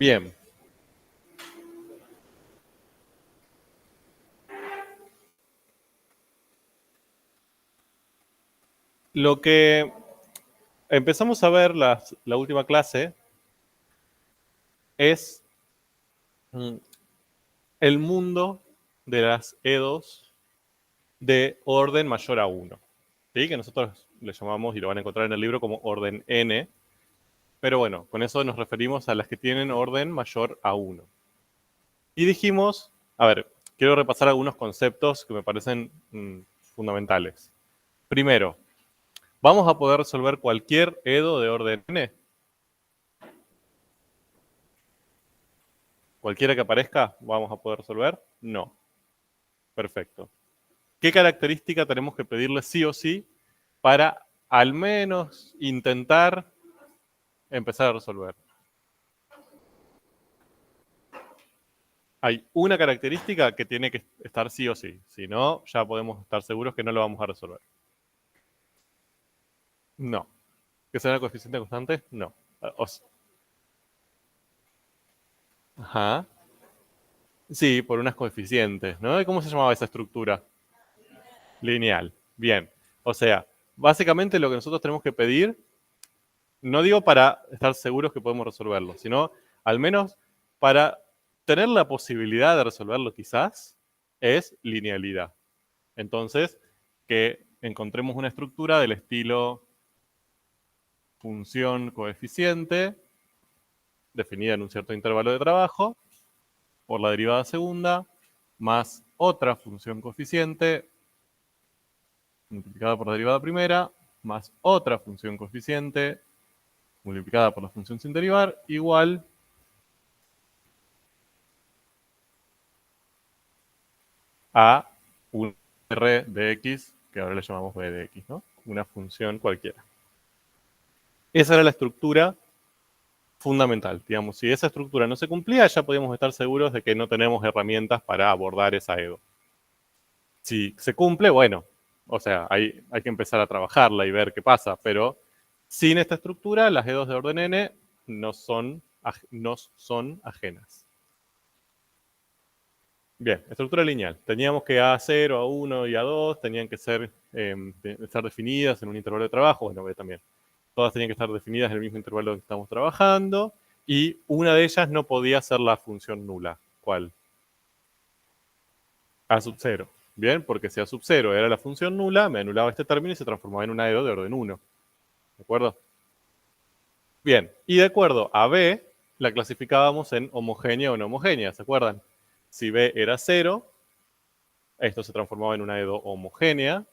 Bien. Lo que empezamos a ver la última clase es el mundo de las EDOs de orden mayor a 1. ¿Sí? Que nosotros le llamamos, y lo van a encontrar en el libro, como orden n. Pero bueno, con eso nos referimos a las que tienen orden mayor a 1. Y dijimos, a ver, quiero repasar algunos conceptos que me parecen fundamentales. Primero, ¿vamos a poder resolver cualquier EDO de orden n? ¿Cualquiera que aparezca vamos a poder resolver? No. Perfecto. ¿Qué característica tenemos que pedirle sí o sí para al menos intentar empezar a resolver? Hay una característica que tiene que estar sí o sí. Si no, ya podemos estar seguros que no lo vamos a resolver. No. ¿Que sea el coeficiente constante? No. Ajá. Sí, por unas coeficientes, ¿no? ¿Y cómo se llamaba esa estructura? Lineal. Bien. O sea, básicamente lo que nosotros tenemos que pedir, no digo para estar seguros que podemos resolverlo, sino al menos para tener la posibilidad de resolverlo quizás, es linealidad. Entonces, que encontremos una estructura del estilo función coeficiente, definida en un cierto intervalo de trabajo, por la derivada segunda, más otra función coeficiente, multiplicada por la derivada primera, más otra función coeficiente, multiplicada por la función sin derivar, igual a un r de x, que ahora le llamamos b de x, ¿no? Una función cualquiera. Esa era la estructura fundamental. Digamos, si esa estructura no se cumplía, ya podíamos estar seguros de que no tenemos herramientas para abordar esa EDO. Si se cumple, bueno, o sea, hay que empezar a trabajarla y ver qué pasa, pero sin esta estructura, las EDOs de orden n nos son ajenas. Bien, estructura lineal. Teníamos que A0, A1 y A2 tenían que estar definidas en un intervalo de trabajo, bueno, B también. Todas tenían que estar definidas en el mismo intervalo que estamos trabajando, y una de ellas no podía ser la función nula. ¿Cuál? A sub 0. Bien, porque si A sub 0 era la función nula, me anulaba este término y se transformaba en una EDO de orden 1. ¿De acuerdo? Bien, y de acuerdo a B, la clasificábamos en homogénea o no homogénea, ¿se acuerdan? Si B era 0, esto se transformaba en una EDO homogénea,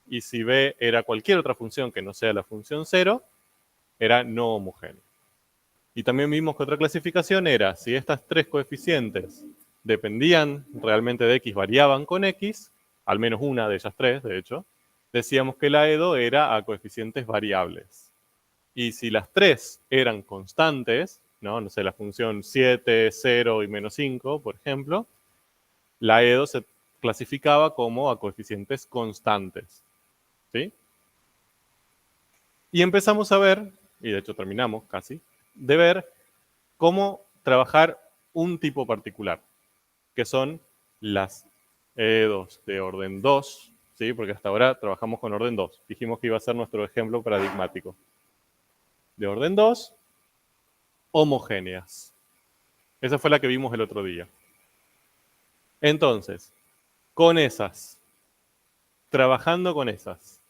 y si B era cualquier otra función que no sea la función 0, era no homogénea. Y también vimos que otra clasificación era, si estas tres coeficientes dependían realmente de x, variaban con x, al menos una de ellas tres, de hecho, decíamos que la EDO era a coeficientes variables. Y si las tres eran constantes, no sé, la función 7, 0 y menos 5, por ejemplo, la EDO se clasificaba como a coeficientes constantes. ¿Sí? Y empezamos a ver, y de hecho terminamos casi, de ver cómo trabajar un tipo particular, que son las EDOs de orden 2, ¿sí? Porque hasta ahora trabajamos con orden 2. Dijimos que iba a ser nuestro ejemplo paradigmático. De orden 2, homogéneas. Esa fue la que vimos el otro día. Entonces, con esas, trabajando con esas,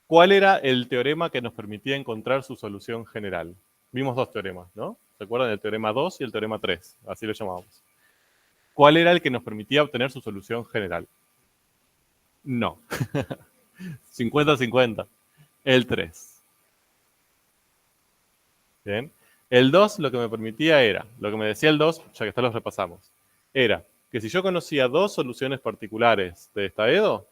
¿cuál era el teorema que nos permitía encontrar su solución general? Vimos dos teoremas, ¿no? ¿Se acuerdan? El teorema 2 y el teorema 3, así lo llamábamos. ¿Cuál era el que nos permitía obtener su solución general? No. 50-50. El 3. Bien. El 2 lo que me permitía era, lo que me decía el 2, ya que está los repasamos, era que si yo conocía dos soluciones particulares de esta EDO,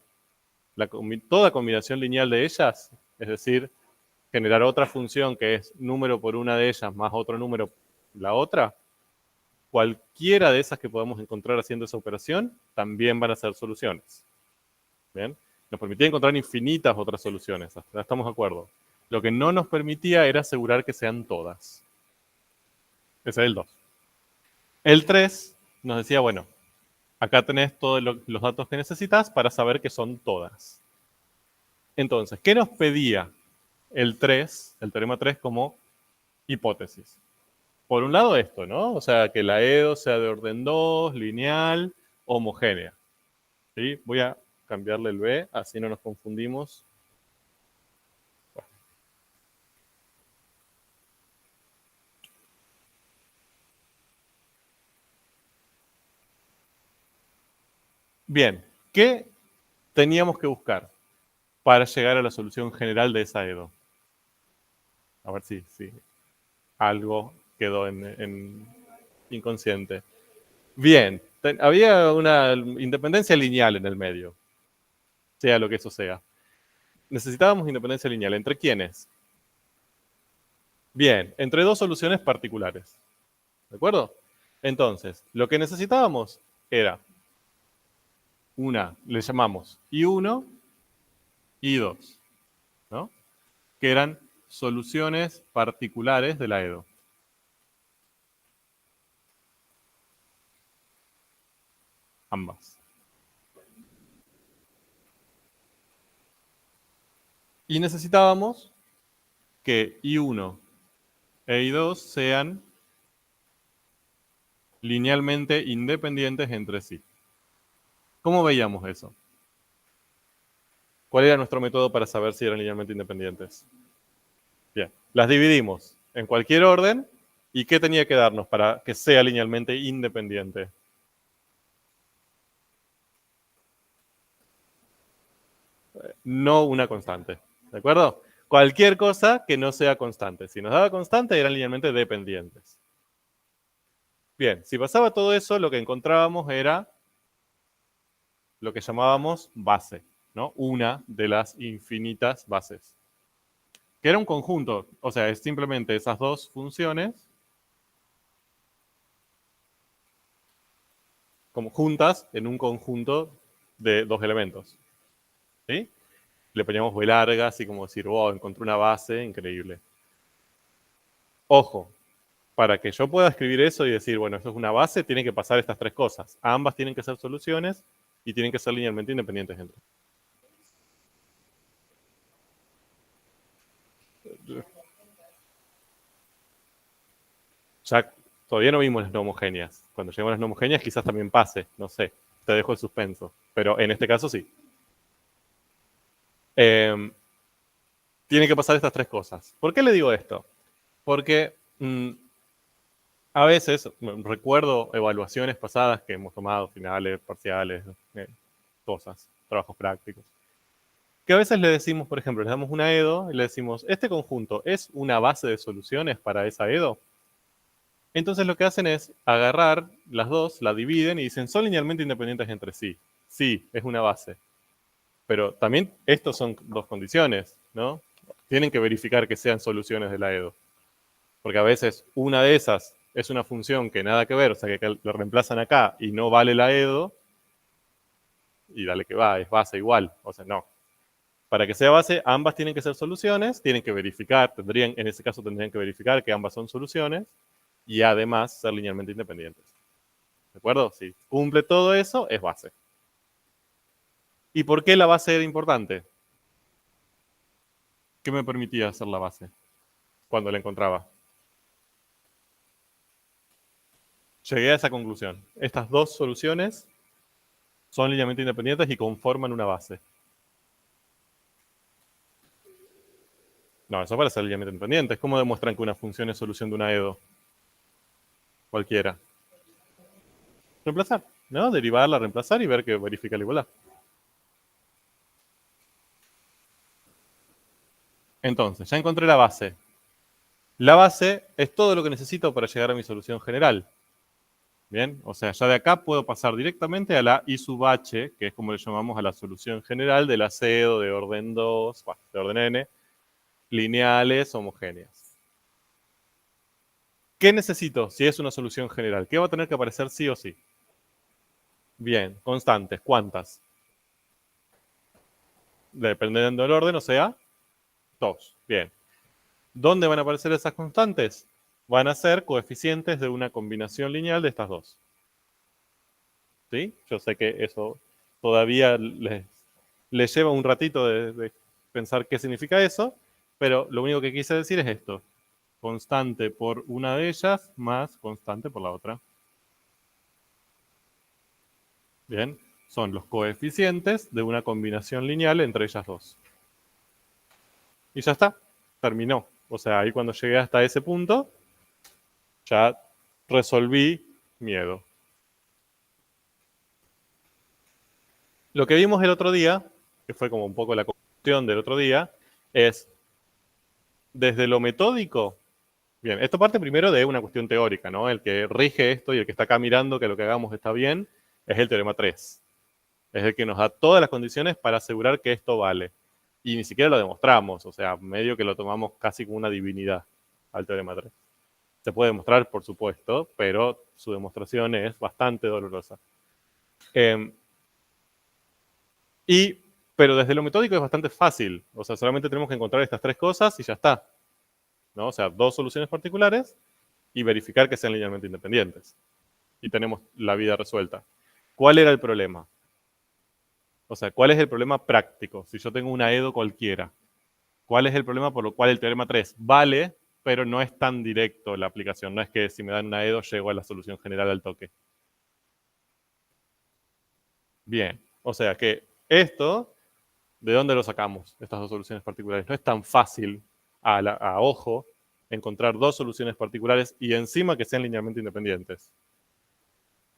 toda combinación lineal de ellas, es decir, generar otra función que es número por una de ellas más otro número la otra, cualquiera de esas que podamos encontrar haciendo esa operación, también van a ser soluciones. ¿Bien? Nos permitía encontrar infinitas otras soluciones, hasta estamos de acuerdo. Lo que no nos permitía era asegurar que sean todas. Ese es el 2. El 3 nos decía, bueno, acá tenés todos los datos que necesitas para saber que son todas. Entonces, ¿qué nos pedía el 3, el teorema 3 como hipótesis? Por un lado esto, ¿no? O sea, que la EDO sea de orden 2, lineal, homogénea. ¿Sí? Voy a cambiarle el B, así no nos confundimos. Bien, ¿qué teníamos que buscar para llegar a la solución general de esa EDO? A ver si algo quedó en inconsciente. Bien, había una independencia lineal en el medio, sea lo que eso sea. Necesitábamos independencia lineal. ¿Entre quiénes? Bien, entre dos soluciones particulares. ¿De acuerdo? Entonces, lo que necesitábamos era le llamamos I1, I2, ¿no? Que eran soluciones particulares de la EDO. Ambas. Y necesitábamos que I1 e I2 sean linealmente independientes entre sí. ¿Cómo veíamos eso? ¿Cuál era nuestro método para saber si eran linealmente independientes? Bien, las dividimos en cualquier orden. ¿Y qué tenía que darnos para que sea linealmente independiente? No una constante. ¿De acuerdo? Cualquier cosa que no sea constante. Si nos daba constante, eran linealmente dependientes. Bien, si pasaba todo eso, lo que encontrábamos era lo que llamábamos base, ¿no? Una de las infinitas bases. Que era un conjunto, o sea, es simplemente esas dos funciones como juntas en un conjunto de dos elementos. ¿Sí? Le poníamos B larga, así como decir, wow, encontré una base increíble. Ojo, para que yo pueda escribir eso y decir, bueno, esto es una base, tienen que pasar estas tres cosas. Ambas tienen que ser soluciones y tienen que ser linealmente independientes entre sí. Ya todavía no vimos las no homogéneas. Cuando lleguemos a las no homogéneas quizás también pase, no sé, te dejo el suspenso. Pero en este caso sí. Tiene que pasar estas tres cosas. ¿Por qué le digo esto? Porque a veces recuerdo evaluaciones pasadas que hemos tomado, finales, parciales, cosas, trabajos prácticos. Que a veces le decimos, por ejemplo, le damos una EDO y le decimos, ¿este conjunto es una base de soluciones para esa EDO? Entonces lo que hacen es agarrar las dos, la dividen y dicen, son linealmente independientes entre sí. Sí, es una base. Pero también estos son dos condiciones, ¿no? Tienen que verificar que sean soluciones de la EDO. Porque a veces una de esas es una función que nada que ver, o sea, que lo reemplazan acá y no vale la EDO, y dale que va, es base igual. O sea, no. Para que sea base, ambas tienen que ser soluciones, tienen que verificar, en ese caso tendrían que verificar que ambas son soluciones, y además ser linealmente independientes. ¿De acuerdo? Si cumple todo eso, es base. ¿Y por qué la base era importante? ¿Qué me permitía hacer la base cuando la encontraba? Llegué a esa conclusión. Estas dos soluciones son linealmente independientes y conforman una base. No, eso para ser linealmente independientes. ¿Cómo demuestran que una función es solución de una EDO? Cualquiera. Reemplazar, ¿no? Derivarla, reemplazar y ver que verifica la igualdad. Entonces, ya encontré la base. La base es todo lo que necesito para llegar a mi solución general. Bien, o sea, ya de acá puedo pasar directamente a la I sub h, que es como le llamamos a la solución general del acedo de orden 2, de orden n, lineales homogéneas. ¿Qué necesito si es una solución general? ¿Qué va a tener que aparecer sí o sí? Bien, constantes. ¿Cuántas? Dependiendo del orden, o sea, 2. Bien. ¿Dónde van a aparecer esas constantes? van a ser coeficientes de una combinación lineal de estas dos. ¿Sí? Yo sé que eso todavía les lleva un ratito de pensar qué significa eso, pero lo único que quise decir es esto. Constante por una de ellas más constante por la otra. Bien, son los coeficientes de una combinación lineal entre ellas dos. Y ya está, terminó. O sea, ahí cuando llegué hasta ese punto, ya resolví miedo. Lo que vimos el otro día, que fue como un poco la conclusión del otro día, es desde lo metódico. Bien, esto parte primero de una cuestión teórica, ¿no? El que rige esto y el que está acá mirando que lo que hagamos está bien es el teorema 3. Es el que nos da todas las condiciones para asegurar que esto vale. Y ni siquiera lo demostramos, o sea, medio que lo tomamos casi como una divinidad al teorema 3. Se puede demostrar, por supuesto, pero su demostración es bastante dolorosa. Pero desde lo metódico es bastante fácil. O sea, solamente tenemos que encontrar estas tres cosas y ya está. ¿No? O sea, dos soluciones particulares y verificar que sean linealmente independientes. Y tenemos la vida resuelta. ¿Cuál era el problema? O sea, ¿cuál es el problema práctico? Si yo tengo una EDO cualquiera, ¿cuál es el problema por lo cual el teorema 3 vale, pero no es tan directo la aplicación? No es que si me dan una EDO llego a la solución general al toque. Bien, o sea que esto, ¿de dónde lo sacamos? Estas dos soluciones particulares. No es tan fácil a ojo encontrar dos soluciones particulares y encima que sean linealmente independientes.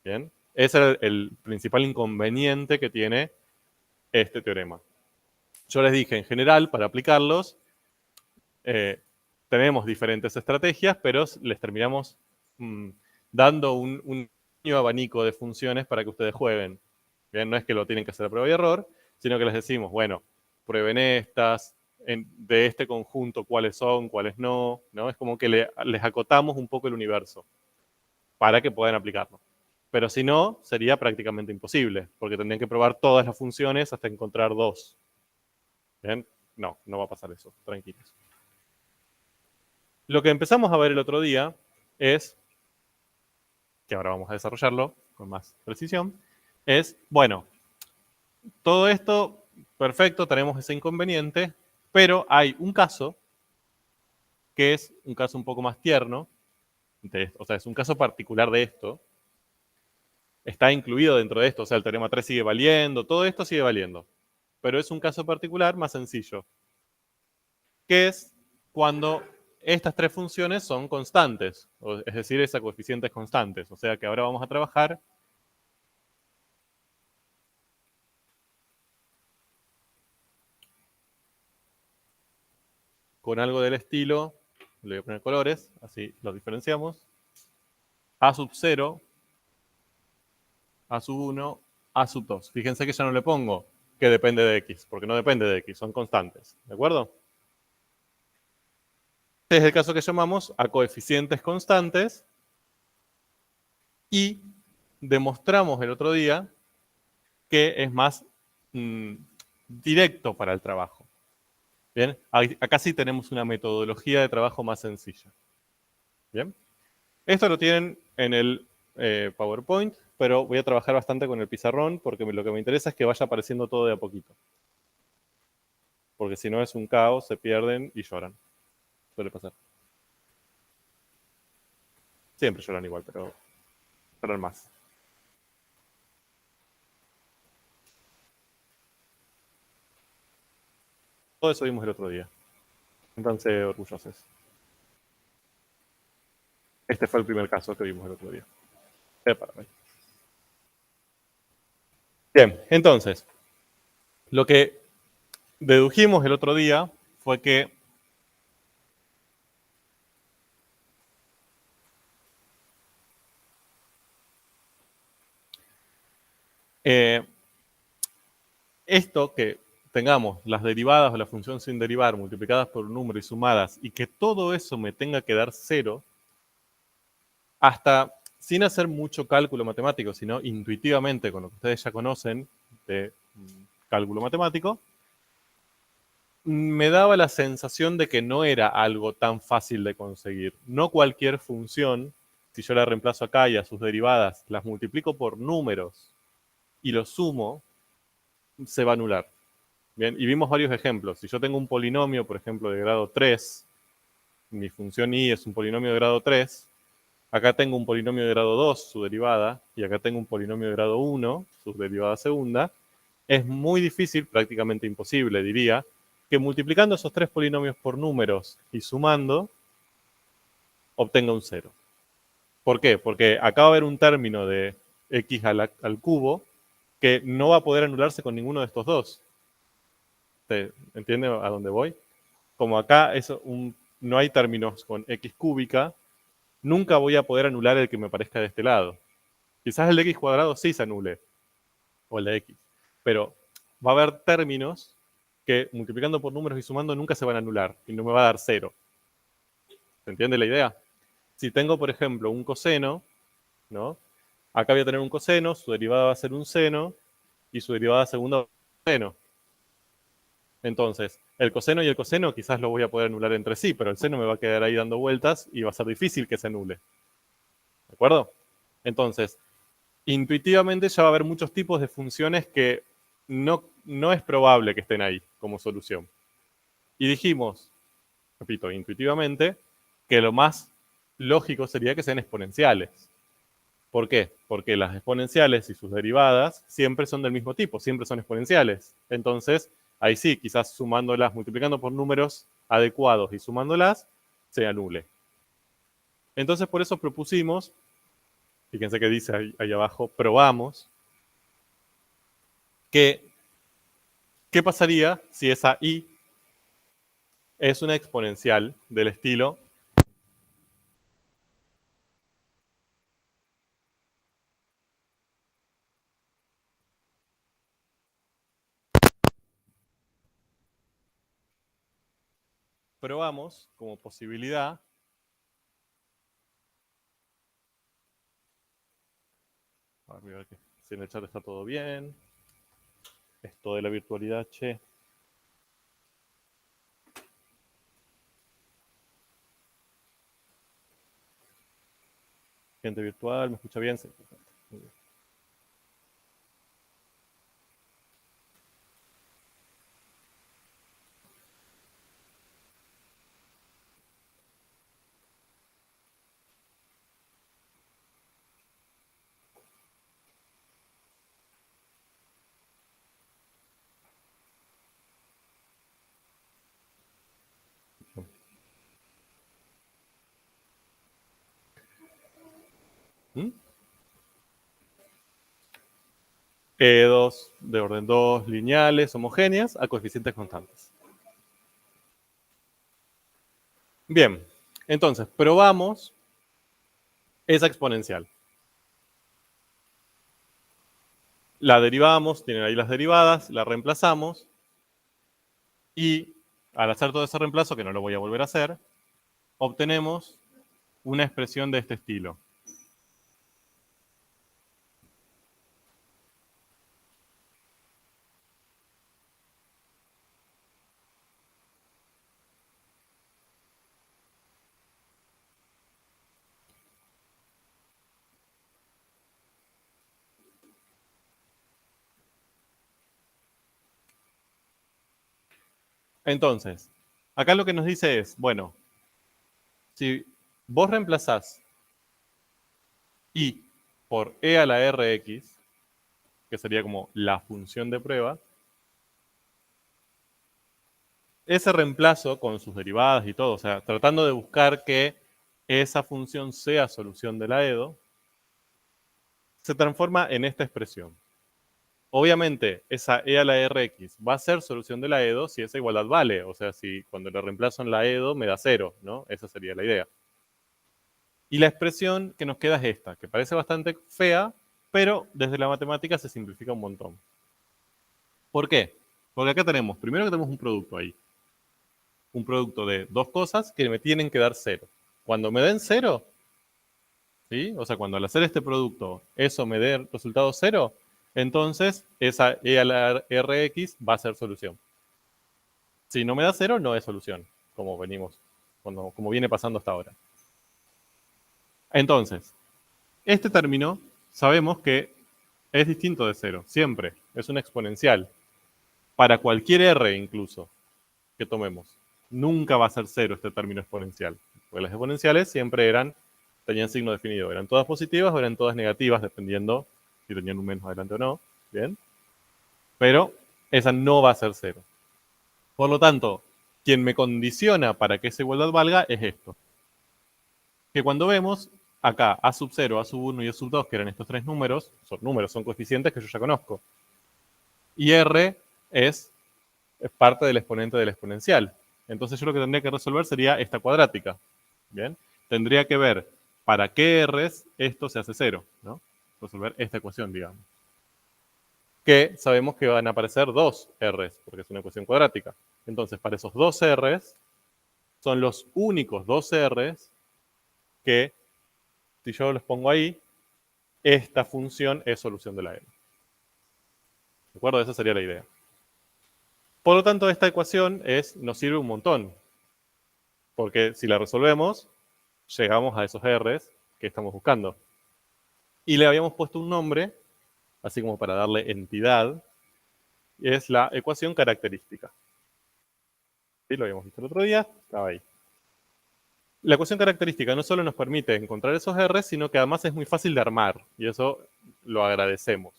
Bien, ese es el principal inconveniente que tiene este teorema. Yo les dije, en general, para aplicarlos, tenemos diferentes estrategias, pero les terminamos dando un abanico de funciones para que ustedes jueguen. Bien, no es que lo tienen que hacer a prueba y error, sino que les decimos, bueno, prueben estas, de este conjunto cuáles son, cuáles no, ¿no? Es como que les acotamos un poco el universo para que puedan aplicarlo. Pero si no, sería prácticamente imposible, porque tendrían que probar todas las funciones hasta encontrar dos. ¿Bien? No, no va a pasar eso, tranquilos. Lo que empezamos a ver el otro día es, que ahora vamos a desarrollarlo con más precisión, es, bueno, todo esto, perfecto, tenemos ese inconveniente, pero hay un caso que es un caso un poco más tierno, o sea, es un caso particular de esto, está incluido dentro de esto, o sea, el teorema 3 sigue valiendo, todo esto sigue valiendo, pero es un caso particular más sencillo, que es cuando estas tres funciones son constantes, es decir, esa coeficientes constantes, o sea que ahora vamos a trabajar con algo del estilo, le voy a poner colores, así los diferenciamos, a sub 0, a sub 1, a sub 2. Fíjense que ya no le pongo que depende de x, porque no depende de x, son constantes, ¿de acuerdo? Este es el caso que llamamos a coeficientes constantes y demostramos el otro día que es más directo para el trabajo. Bien, acá sí tenemos una metodología de trabajo más sencilla. Bien, esto lo tienen en el PowerPoint, pero voy a trabajar bastante con el pizarrón porque lo que me interesa es que vaya apareciendo todo de a poquito. Porque si no es un caos, se pierden y lloran. Suele pasar. Siempre lloran igual, pero lloran más. Todo eso vimos el otro día. Entonces, orgullosos. Este fue el primer caso que vimos el otro día. Bien, entonces, lo que dedujimos el otro día fue que esto que tengamos las derivadas o la función sin derivar multiplicadas por un número y sumadas y que todo eso me tenga que dar 0, hasta sin hacer mucho cálculo matemático, sino intuitivamente con lo que ustedes ya conocen de cálculo matemático, me daba la sensación de que no era algo tan fácil de conseguir. No cualquier función, si yo la reemplazo acá y a sus derivadas las multiplico por números y los sumo, se va a anular. Bien, y vimos varios ejemplos. Si yo tengo un polinomio, por ejemplo, de grado 3, mi función y es un polinomio de grado 3, acá tengo un polinomio de grado 2, su derivada, y acá tengo un polinomio de grado 1, su derivada segunda, es muy difícil, prácticamente imposible, diría, que multiplicando esos tres polinomios por números y sumando, obtenga un 0. ¿Por qué? Porque acá va a haber un término de x al cubo que no va a poder anularse con ninguno de estos dos. ¿Se entiende a dónde voy? Como acá no hay términos con x cúbica, nunca voy a poder anular el que me parezca de este lado. Quizás el de x cuadrado sí se anule, o el de x, pero va a haber términos que multiplicando por números y sumando nunca se van a anular y no me va a dar 0. ¿Se entiende la idea? Si tengo, por ejemplo, un coseno, ¿no? Acá voy a tener un coseno, su derivada va a ser un seno y su derivada segunda va a ser un seno. Entonces, el coseno y el coseno quizás lo voy a poder anular entre sí, pero el seno me va a quedar ahí dando vueltas y va a ser difícil que se anule. ¿De acuerdo? Entonces, intuitivamente ya va a haber muchos tipos de funciones que no es probable que estén ahí como solución. Y dijimos, repito, intuitivamente, que lo más lógico sería que sean exponenciales. ¿Por qué? Porque las exponenciales y sus derivadas siempre son del mismo tipo, siempre son exponenciales. Entonces, ahí sí, quizás sumándolas, multiplicando por números adecuados y sumándolas, se anule. Entonces, por eso propusimos, fíjense que dice ahí abajo, probamos, que ¿qué pasaría si esa y es una exponencial del estilo probamos como posibilidad, a ver si en el chat está todo bien, esto de la virtualidad, che. Gente virtual, ¿me escucha bien? Sí, perfecto. Muy bien. ¿Mm? E2 de orden 2 lineales, homogéneas, a coeficientes constantes. Bien, entonces probamos esa exponencial. La derivamos, tienen ahí las derivadas, la reemplazamos y al hacer todo ese reemplazo, que no lo voy a volver a hacer, obtenemos una expresión de este estilo. Entonces, acá lo que nos dice es, bueno, si vos reemplazás y por e a la rx, que sería como la función de prueba, ese reemplazo con sus derivadas y todo, o sea, tratando de buscar que esa función sea solución de la EDO, se transforma en esta expresión. Obviamente, esa e a la rx va a ser solución de la EDO si esa igualdad vale, o sea, si cuando le reemplazo en la EDO me da 0, ¿no? Esa sería la idea. Y la expresión que nos queda es esta, que parece bastante fea, pero desde la matemática se simplifica un montón. ¿Por qué? Porque acá tenemos, primero que tenemos un producto ahí. Un producto de dos cosas que me tienen que dar 0. Cuando me den 0, ¿sí? O sea, cuando al hacer este producto eso me dé resultado 0, entonces esa e a la rx va a ser solución. Si no me da 0, no es solución, como venimos, como viene pasando hasta ahora. Entonces, este término sabemos que es distinto de 0, siempre. Es una exponencial. Para cualquier r incluso que tomemos. Nunca va a ser 0 este término exponencial. Porque las exponenciales siempre tenían signo definido. Eran todas positivas o eran todas negativas, dependiendo si tenían un menos adelante o no. Bien. Pero esa no va a ser 0. Por lo tanto, quien me condiciona para que esa igualdad valga es esto. Que cuando vemos acá a sub 0, a sub 1 y a sub 2, que eran estos tres números, son coeficientes que yo ya conozco. Y r es parte del exponente del exponencial. Entonces yo lo que tendría que resolver sería esta cuadrática. Bien. Tendría que ver para qué r's esto se hace 0, ¿no? Resolver esta ecuación, digamos. Que sabemos que van a aparecer dos r's, porque es una ecuación cuadrática. Entonces, para esos dos r's, son los únicos dos r's que, si yo los pongo ahí, esta función es solución de la n. ¿De acuerdo? Esa sería la idea. Por lo tanto, esta ecuación nos sirve un montón. Porque si la resolvemos, llegamos a esos r's que estamos buscando. Y le habíamos puesto un nombre, así como para darle entidad, y es la ecuación característica. ¿Sí? Lo habíamos visto el otro día, estaba ahí. La ecuación característica no solo nos permite encontrar esos r's, sino que además es muy fácil de armar, y eso lo agradecemos.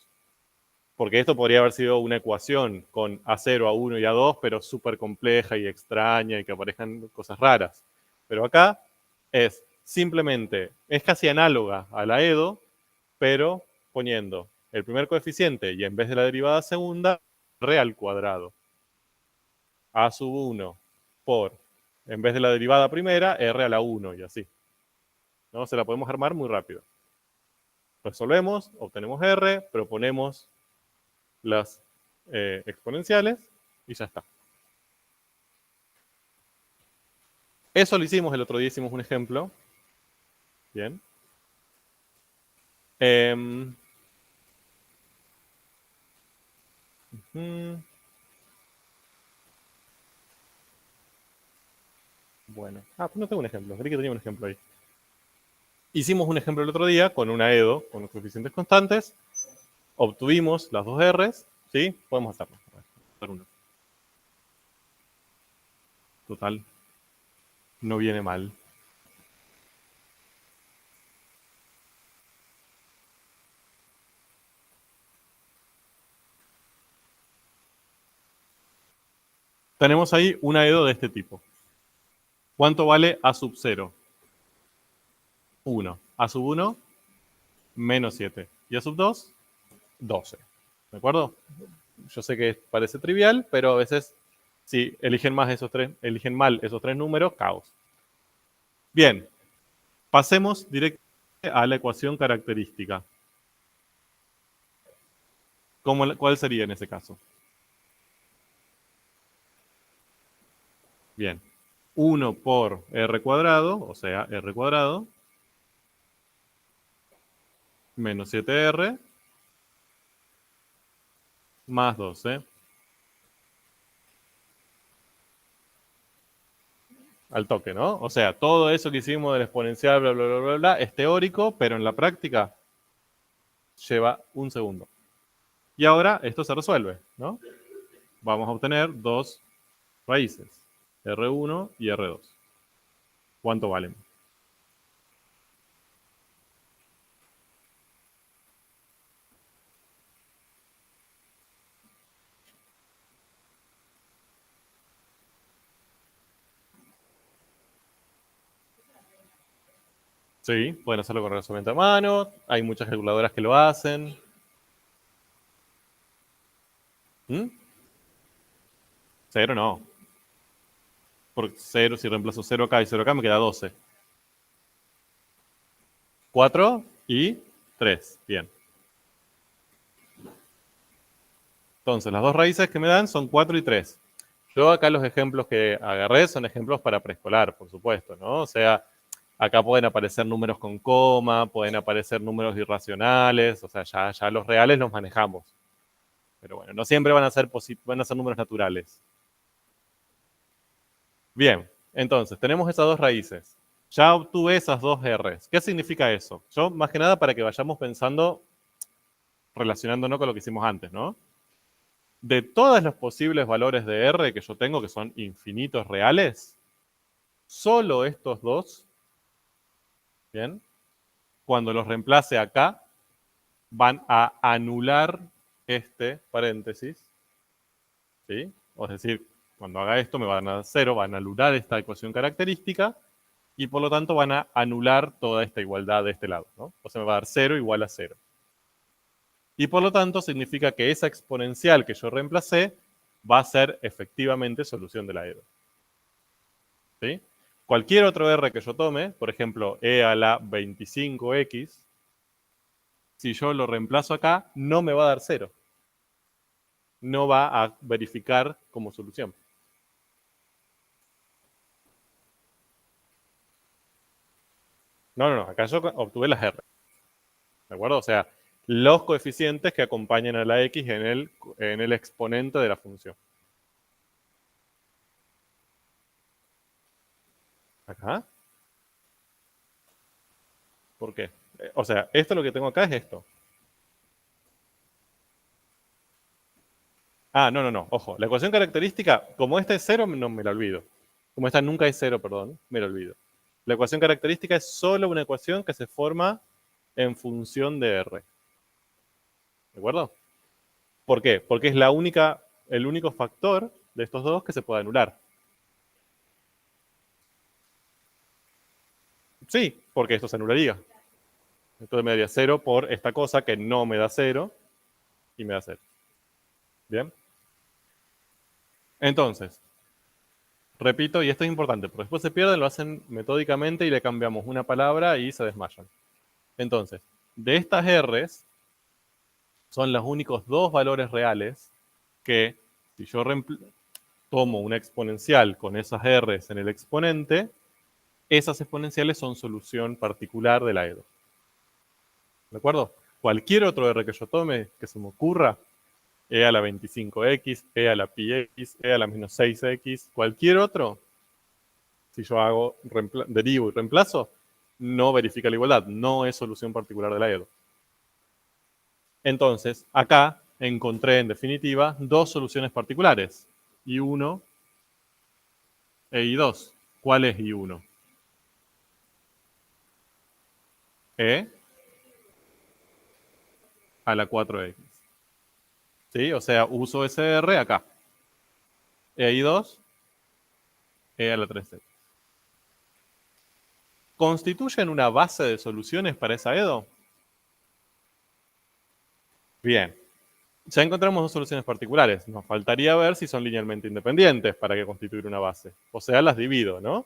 Porque esto podría haber sido una ecuación con A0, A1 y A2, pero súper compleja y extraña y que aparezcan cosas raras. Pero acá es simplemente, es casi análoga a la EDO, pero poniendo el primer coeficiente y en vez de la derivada segunda, r al cuadrado. A sub 1 por, en vez de la derivada primera, r a la 1 y así. ¿No? Se la podemos armar muy rápido. Resolvemos, obtenemos r, proponemos las exponenciales y ya está. Eso lo hicimos el otro día, hicimos un ejemplo. Bien. Bueno. Pues no tengo un ejemplo. Creí que tenía un ejemplo ahí. Hicimos un ejemplo el otro día con una EDO, con los coeficientes constantes. Obtuvimos las dos R's. ¿Sí? Podemos hacerlo. Total. No viene mal. Tenemos ahí una EDO de este tipo. ¿Cuánto vale A sub 0? 1. A sub 1, menos 7. Y A sub 2, 12. ¿De acuerdo? Yo sé que parece trivial, pero a veces, si eligen mal esos tres números, caos. Bien, pasemos directamente a la ecuación característica. ¿Cuál sería en ese caso? Bien, 1 por r cuadrado, o sea, r cuadrado, menos 7r, más 12. Al toque, ¿no? O sea, todo eso que hicimos del exponencial, bla, bla, bla, bla, bla, es teórico, pero en la práctica lleva un segundo. Y ahora esto se resuelve, ¿no? Vamos a obtener dos raíces, R1 y R2. ¿Cuánto valen? Sí, pueden hacerlo con resolvente a mano, hay muchas calculadoras que lo hacen. Cero no. Por 0, si reemplazo 0 acá y 0 acá, me queda 12. 4 y 3. Bien. Entonces, las dos raíces que me dan son 4 y 3. Yo acá los ejemplos que agarré son ejemplos para preescolar, por supuesto, ¿no? O sea, acá pueden aparecer números con coma, pueden aparecer números irracionales, o sea, ya los reales los manejamos. Pero bueno, no siempre van a ser números naturales. Bien, entonces, tenemos esas dos raíces. Ya obtuve esas dos R's. ¿Qué significa eso? Yo, más que nada, para que vayamos pensando, relacionándonos con lo que hicimos antes, ¿no? De todos los posibles valores de R que yo tengo, que son infinitos reales, solo estos dos, ¿bien? Cuando los reemplace acá, van a anular este paréntesis, ¿sí? O es decir, cuando haga esto me van a dar 0, van a anular esta ecuación característica y por lo tanto van a anular toda esta igualdad de este lado, ¿no? O sea, me va a dar 0 igual a 0. Y por lo tanto significa que esa exponencial que yo reemplacé va a ser efectivamente solución de la EDO. ¿Sí? Cualquier otro R que yo tome, por ejemplo, e a la 25x, si yo lo reemplazo acá, no me va a dar 0. No va a verificar como solución. No, acá yo obtuve las R. ¿De acuerdo? O sea, los coeficientes que acompañan a la x en el exponente de la función. Acá. ¿Por qué? O sea, esto lo que tengo acá es esto. Ah, no. Ojo, la ecuación característica, como esta es 0, no me la olvido. Como esta nunca es 0, perdón, me la olvido. La ecuación característica es solo una ecuación que se forma en función de R. ¿De acuerdo? ¿Por qué? Porque es el único factor de estos dos que se puede anular. Sí, porque esto se anularía. Entonces me daría 0 por esta cosa que no me da 0 y me da 0. ¿Bien? Entonces, repito, y esto es importante, porque después se pierden, lo hacen metódicamente y le cambiamos una palabra y se desmayan. Entonces, de estas R's, son los únicos dos valores reales que, si yo tomo una exponencial con esas R's en el exponente, esas exponenciales son solución particular de la EDO. ¿De acuerdo? Cualquier otro R que yo tome, que se me ocurra, e a la 25x, e a la πx, e a la menos 6x, cualquier otro, si yo hago derivo y reemplazo, no verifica la igualdad, no es solución particular de la EDO. Entonces, acá encontré en definitiva dos soluciones particulares, I1 e I2. ¿Cuál es I1? E a la 4x. ¿Sí? O sea, uso ese R acá. E I2, E a la 3x. ¿Constituyen una base de soluciones para esa EDO? Bien. Ya encontramos dos soluciones particulares. Nos faltaría ver si son linealmente independientes para que constituir una base. O sea, las divido, ¿no?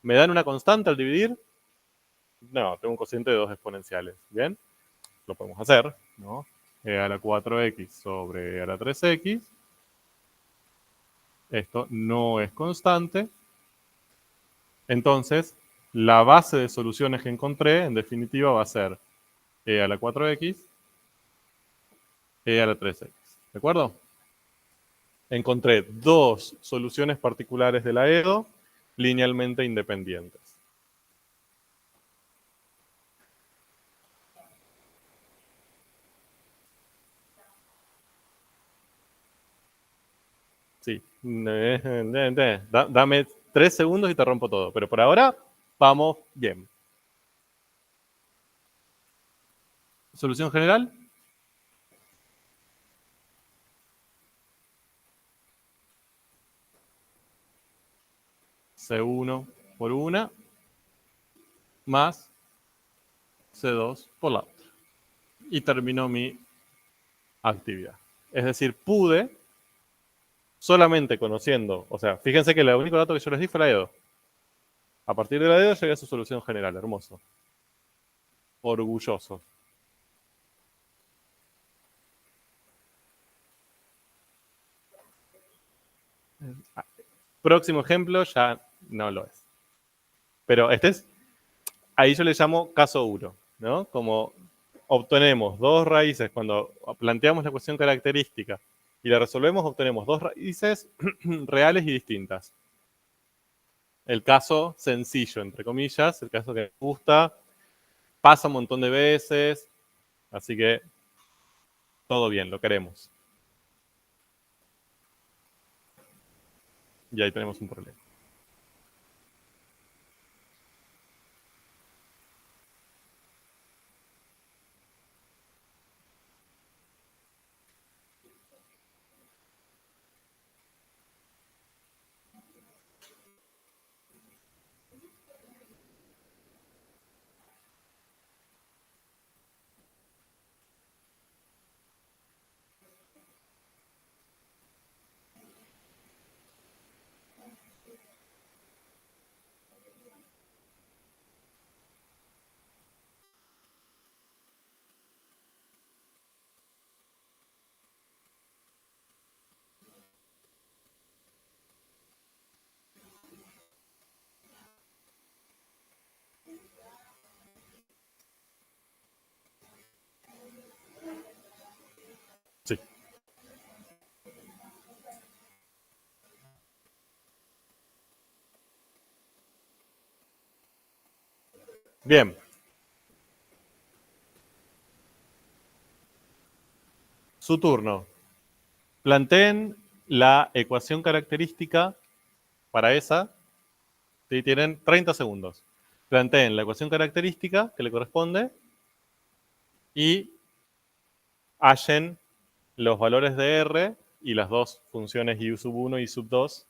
¿Me dan una constante al dividir? No, tengo un cociente de dos exponenciales. Bien, lo podemos hacer, ¿no? E a la 4x sobre E a la 3x. Esto no es constante. Entonces, la base de soluciones que encontré, en definitiva, va a ser E a la 4x, E a la 3x. ¿De acuerdo? Encontré dos soluciones particulares de la EDO linealmente independientes. Sí. Dame 3 segundos y te rompo todo. Pero por ahora, vamos bien. Solución general. C1 por una más C2 por la otra. Y terminó mi actividad. Es decir, pude, solamente conociendo, o sea, fíjense que el único dato que yo les di fue la EDO. A partir de la EDO llegué a su solución general, hermoso. Orgulloso. Próximo ejemplo ya no lo es. Pero ahí yo le llamo caso 1, ¿no? Como obtenemos dos raíces, cuando planteamos la cuestión característica y la resolvemos, obtenemos dos raíces reales y distintas. el caso sencillo, entre comillas, el caso que me gusta, pasa un montón de veces, así que todo bien, lo queremos. Y ahí tenemos un problema. Sí. Bien. Su turno. Planteen la ecuación característica para esa. ¿Sí? Tienen 30 segundos. Planteen la ecuación característica que le corresponde y hallen los valores de R y las dos funciones u sub 1 y sub 2,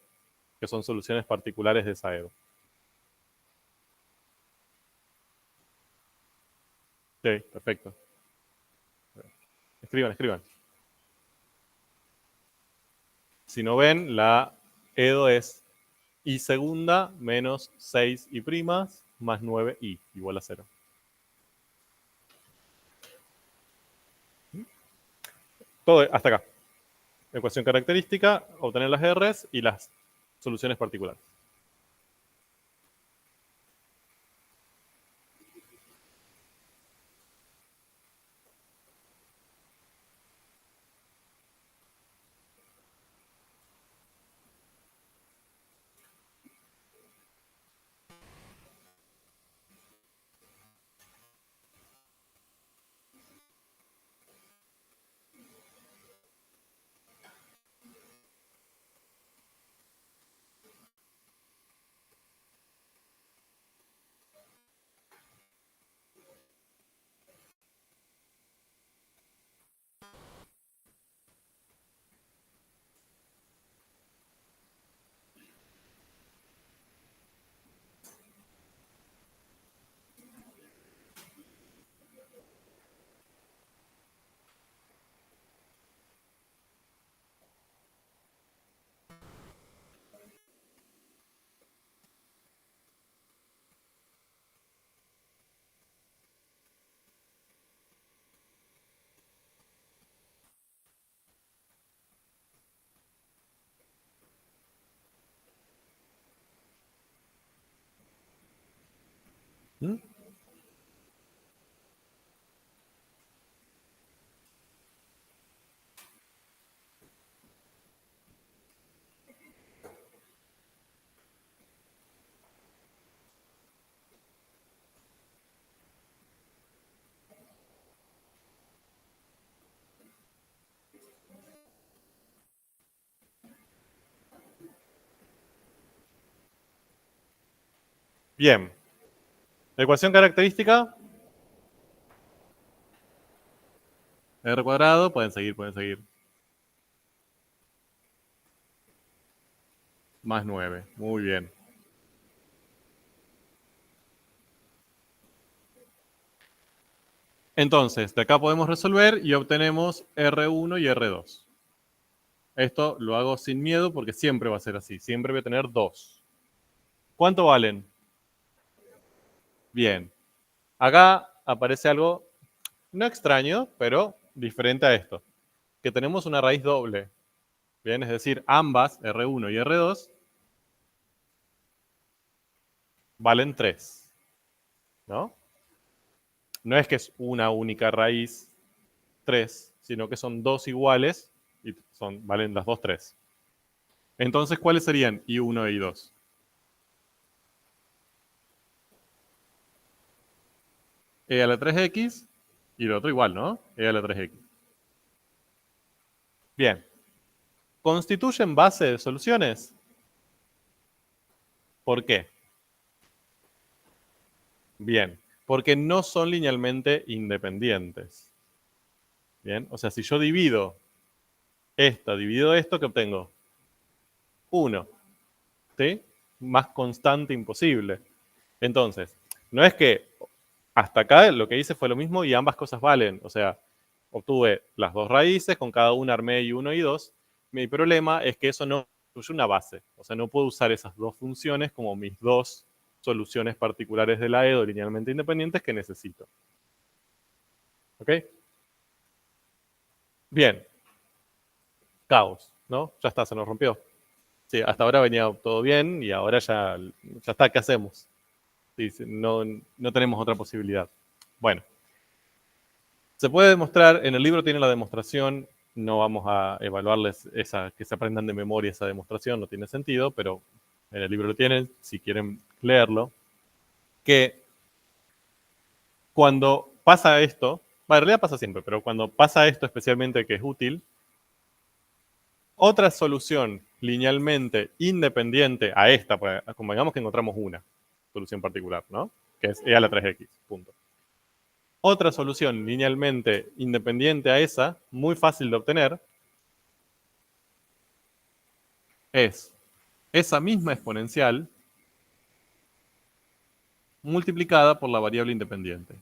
que son soluciones particulares de esa EDO. Sí, perfecto. Escriban, escriban. Si no ven, la EDO es i segunda menos 6 i primas más 9i igual a 0. Todo hasta acá. Ecuación característica, obtener las R's y las soluciones particulares. ¿Mm? Bien. La ecuación característica, R cuadrado, pueden seguir, pueden seguir. Más 9, muy bien. Entonces, de acá podemos resolver y obtenemos R1 y R2. Esto lo hago sin miedo porque siempre va a ser así. Siempre voy a tener 2. ¿Cuánto valen? Bien. Acá aparece algo no extraño, pero diferente a esto. Que tenemos una raíz doble. Bien, es decir, ambas, R1 y R2, valen 3. ¿No? No es que es una única raíz 3, sino que son dos iguales y valen las dos 3. Entonces, ¿cuáles serían I1 e I2? e a la 3x y lo otro igual, ¿no? E a la 3x. Bien. ¿Constituyen base de soluciones? ¿Por qué? Bien, porque no son linealmente independientes. Bien, o sea, si yo divido esto, ¿qué obtengo? 1. ¿Sí? Más constante imposible. Entonces, no es que hasta acá lo que hice fue lo mismo y ambas cosas valen. O sea, obtuve las dos raíces, con cada una armé y 1 y 2. Mi problema es que eso no es una base. O sea, no puedo usar esas dos funciones como mis dos soluciones particulares de la EDO linealmente independientes que necesito. ¿Ok? Bien. Caos, ¿no? Ya está, se nos rompió. Sí, hasta ahora venía todo bien y ahora ya está, ¿qué hacemos? Sí, no tenemos otra posibilidad. Bueno, se puede demostrar, en el libro tiene la demostración, no vamos a evaluarles que se aprendan de memoria esa demostración, no tiene sentido, pero en el libro lo tienen, si quieren leerlo, que cuando pasa esto, bueno, en realidad pasa siempre, pero cuando pasa esto especialmente que es útil, otra solución linealmente independiente a esta, pues, convengamos que encontramos una solución particular, ¿no? Que es e a la 3x, punto. Otra solución linealmente independiente a esa, muy fácil de obtener, es esa misma exponencial multiplicada por la variable independiente.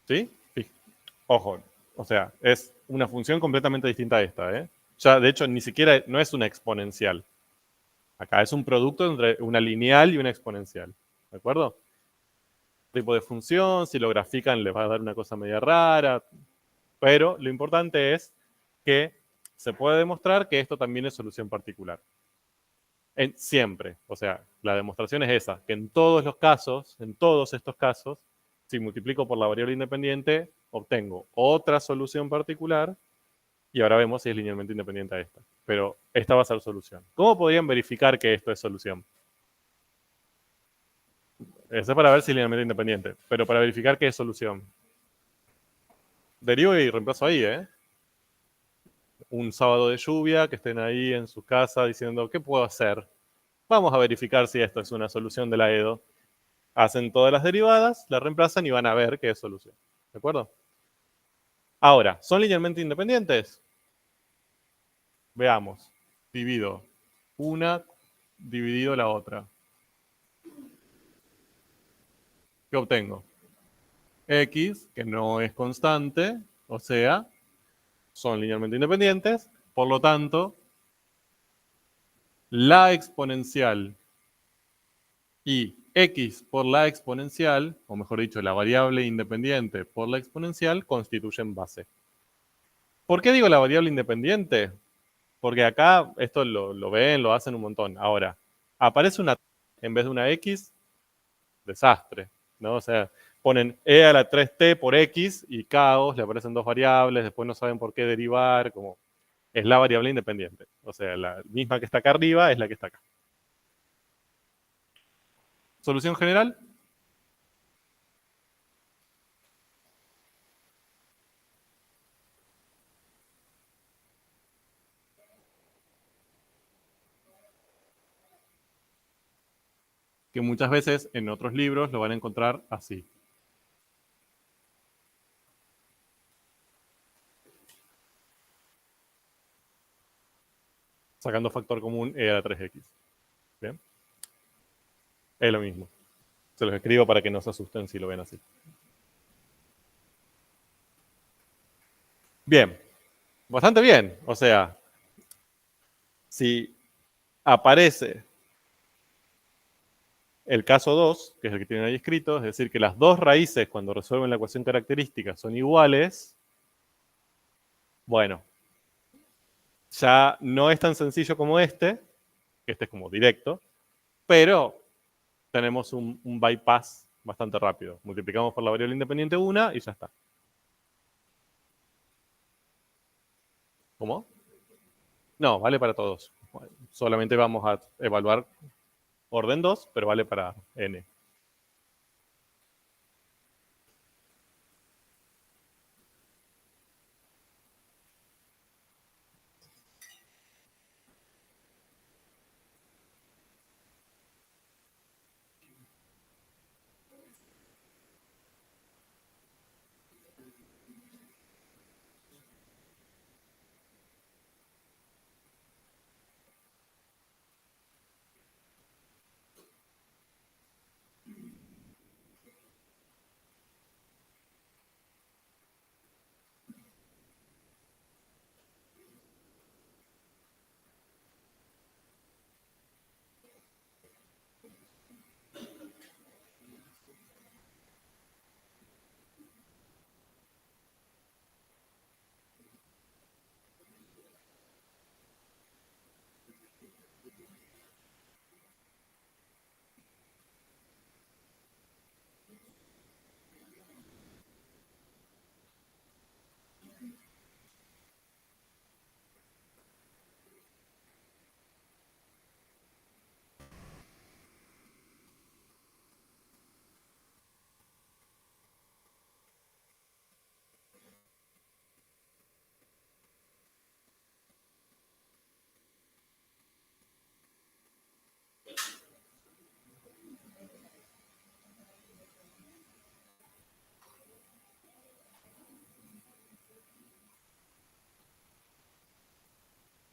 ¿Sí? Ojo, o sea, es una función completamente distinta a esta, ¿eh? Ya, de hecho, ni siquiera no es una exponencial. Acá es un producto entre una lineal y una exponencial. ¿De acuerdo? Tipo de función, si lo grafican les va a dar una cosa media rara, pero lo importante es que se puede demostrar que esto también es solución particular. Siempre, o sea, la demostración es esa, que en todos los casos, en todos estos casos, si multiplico por la variable independiente, obtengo otra solución particular y ahora vemos si es linealmente independiente a esta. Pero esta va a ser solución. ¿Cómo podrían verificar que esto es solución? Eso es para ver si es linealmente independiente, pero para verificar que es solución. Derivo y reemplazo ahí, ¿eh? Un sábado de lluvia, que estén ahí en su casa diciendo, ¿qué puedo hacer? Vamos a verificar si esto es una solución de la EDO. Hacen todas las derivadas, la reemplazan y van a ver qué es solución. ¿De acuerdo? Ahora, ¿son linealmente independientes? Veamos. Divido una dividido la otra. ¿Qué obtengo? X, que no es constante, o sea, son linealmente independientes, por lo tanto, la exponencial y x por la exponencial, o mejor dicho, la variable independiente por la exponencial, constituyen base. ¿Por qué digo la variable independiente? Porque acá esto lo ven, lo hacen un montón. Ahora, aparece una en vez de una x, desastre, ¿no? O sea, ponen e a la 3t por x y caos, le aparecen dos variables, después no saben por qué derivar, como es la variable independiente. O sea, la misma que está acá arriba es la que está acá. Solución general, que muchas veces en otros libros lo van a encontrar así. Sacando factor común e a la 3x. ¿Bien? Es lo mismo. Se los escribo para que no se asusten si lo ven así. Bien. Bastante bien. O sea, si aparece el caso 2, que es el que tienen ahí escrito, es decir, que las dos raíces cuando resuelven la ecuación característica son iguales, bueno, ya no es tan sencillo como que este es como directo, pero tenemos un bypass bastante rápido. Multiplicamos por la variable independiente una y ya está. ¿Cómo? No, vale para todos. Solamente vamos a evaluar orden 2, pero vale para n.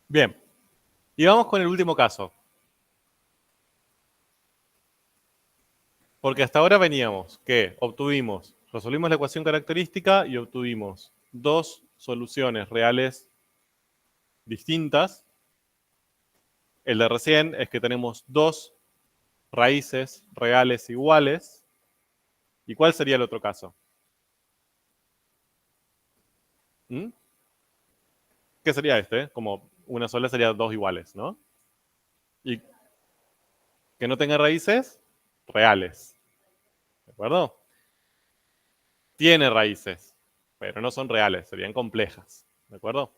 Bien. Y vamos con el último caso. Porque hasta ahora veníamos que resolvimos la ecuación característica y obtuvimos dos soluciones reales distintas. El de recién es que tenemos dos raíces reales iguales. ¿Y cuál sería el otro caso? ¿Mm? ¿Qué sería este? Como una sola sería dos iguales, ¿no? Y que no tenga raíces reales. ¿De acuerdo? Tiene raíces, pero no son reales, serían complejas. ¿De acuerdo?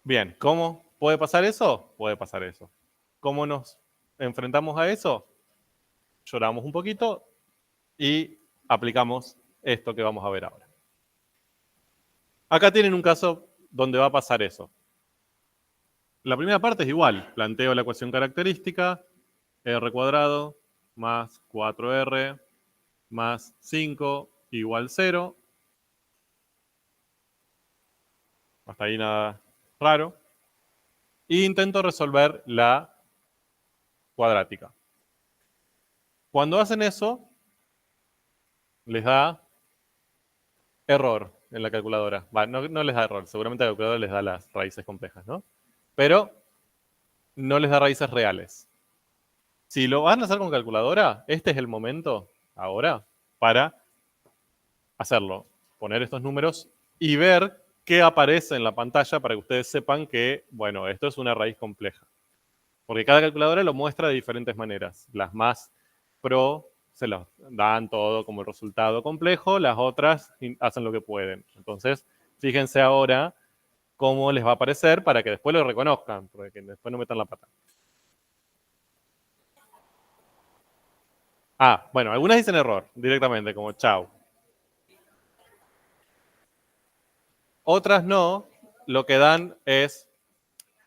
Bien, ¿cómo puede pasar eso? Puede pasar eso. ¿Cómo nos enfrentamos a eso? Lloramos un poquito y aplicamos esto que vamos a ver ahora. Acá tienen un caso donde va a pasar eso. La primera parte es igual. Planteo la ecuación característica, r cuadrado más 4r más 5 igual 0. Hasta ahí nada raro. E intento resolver la cuadrática. Cuando hacen eso, les da error en la calculadora. No les da error, seguramente la calculadora les da las raíces complejas, ¿no? Pero no les da raíces reales. Si lo van a hacer con calculadora, este es el momento, ahora, para hacerlo. Poner estos números y ver qué aparece en la pantalla para que ustedes sepan que, bueno, esto es una raíz compleja. Porque cada calculadora lo muestra de diferentes maneras. Las más pro se los dan todo como el resultado complejo, las otras hacen lo que pueden. Entonces, fíjense ahora cómo les va a aparecer para que después lo reconozcan, para que después no metan la pata. Ah, bueno, algunas dicen error directamente, como chau. Otras no, lo que dan es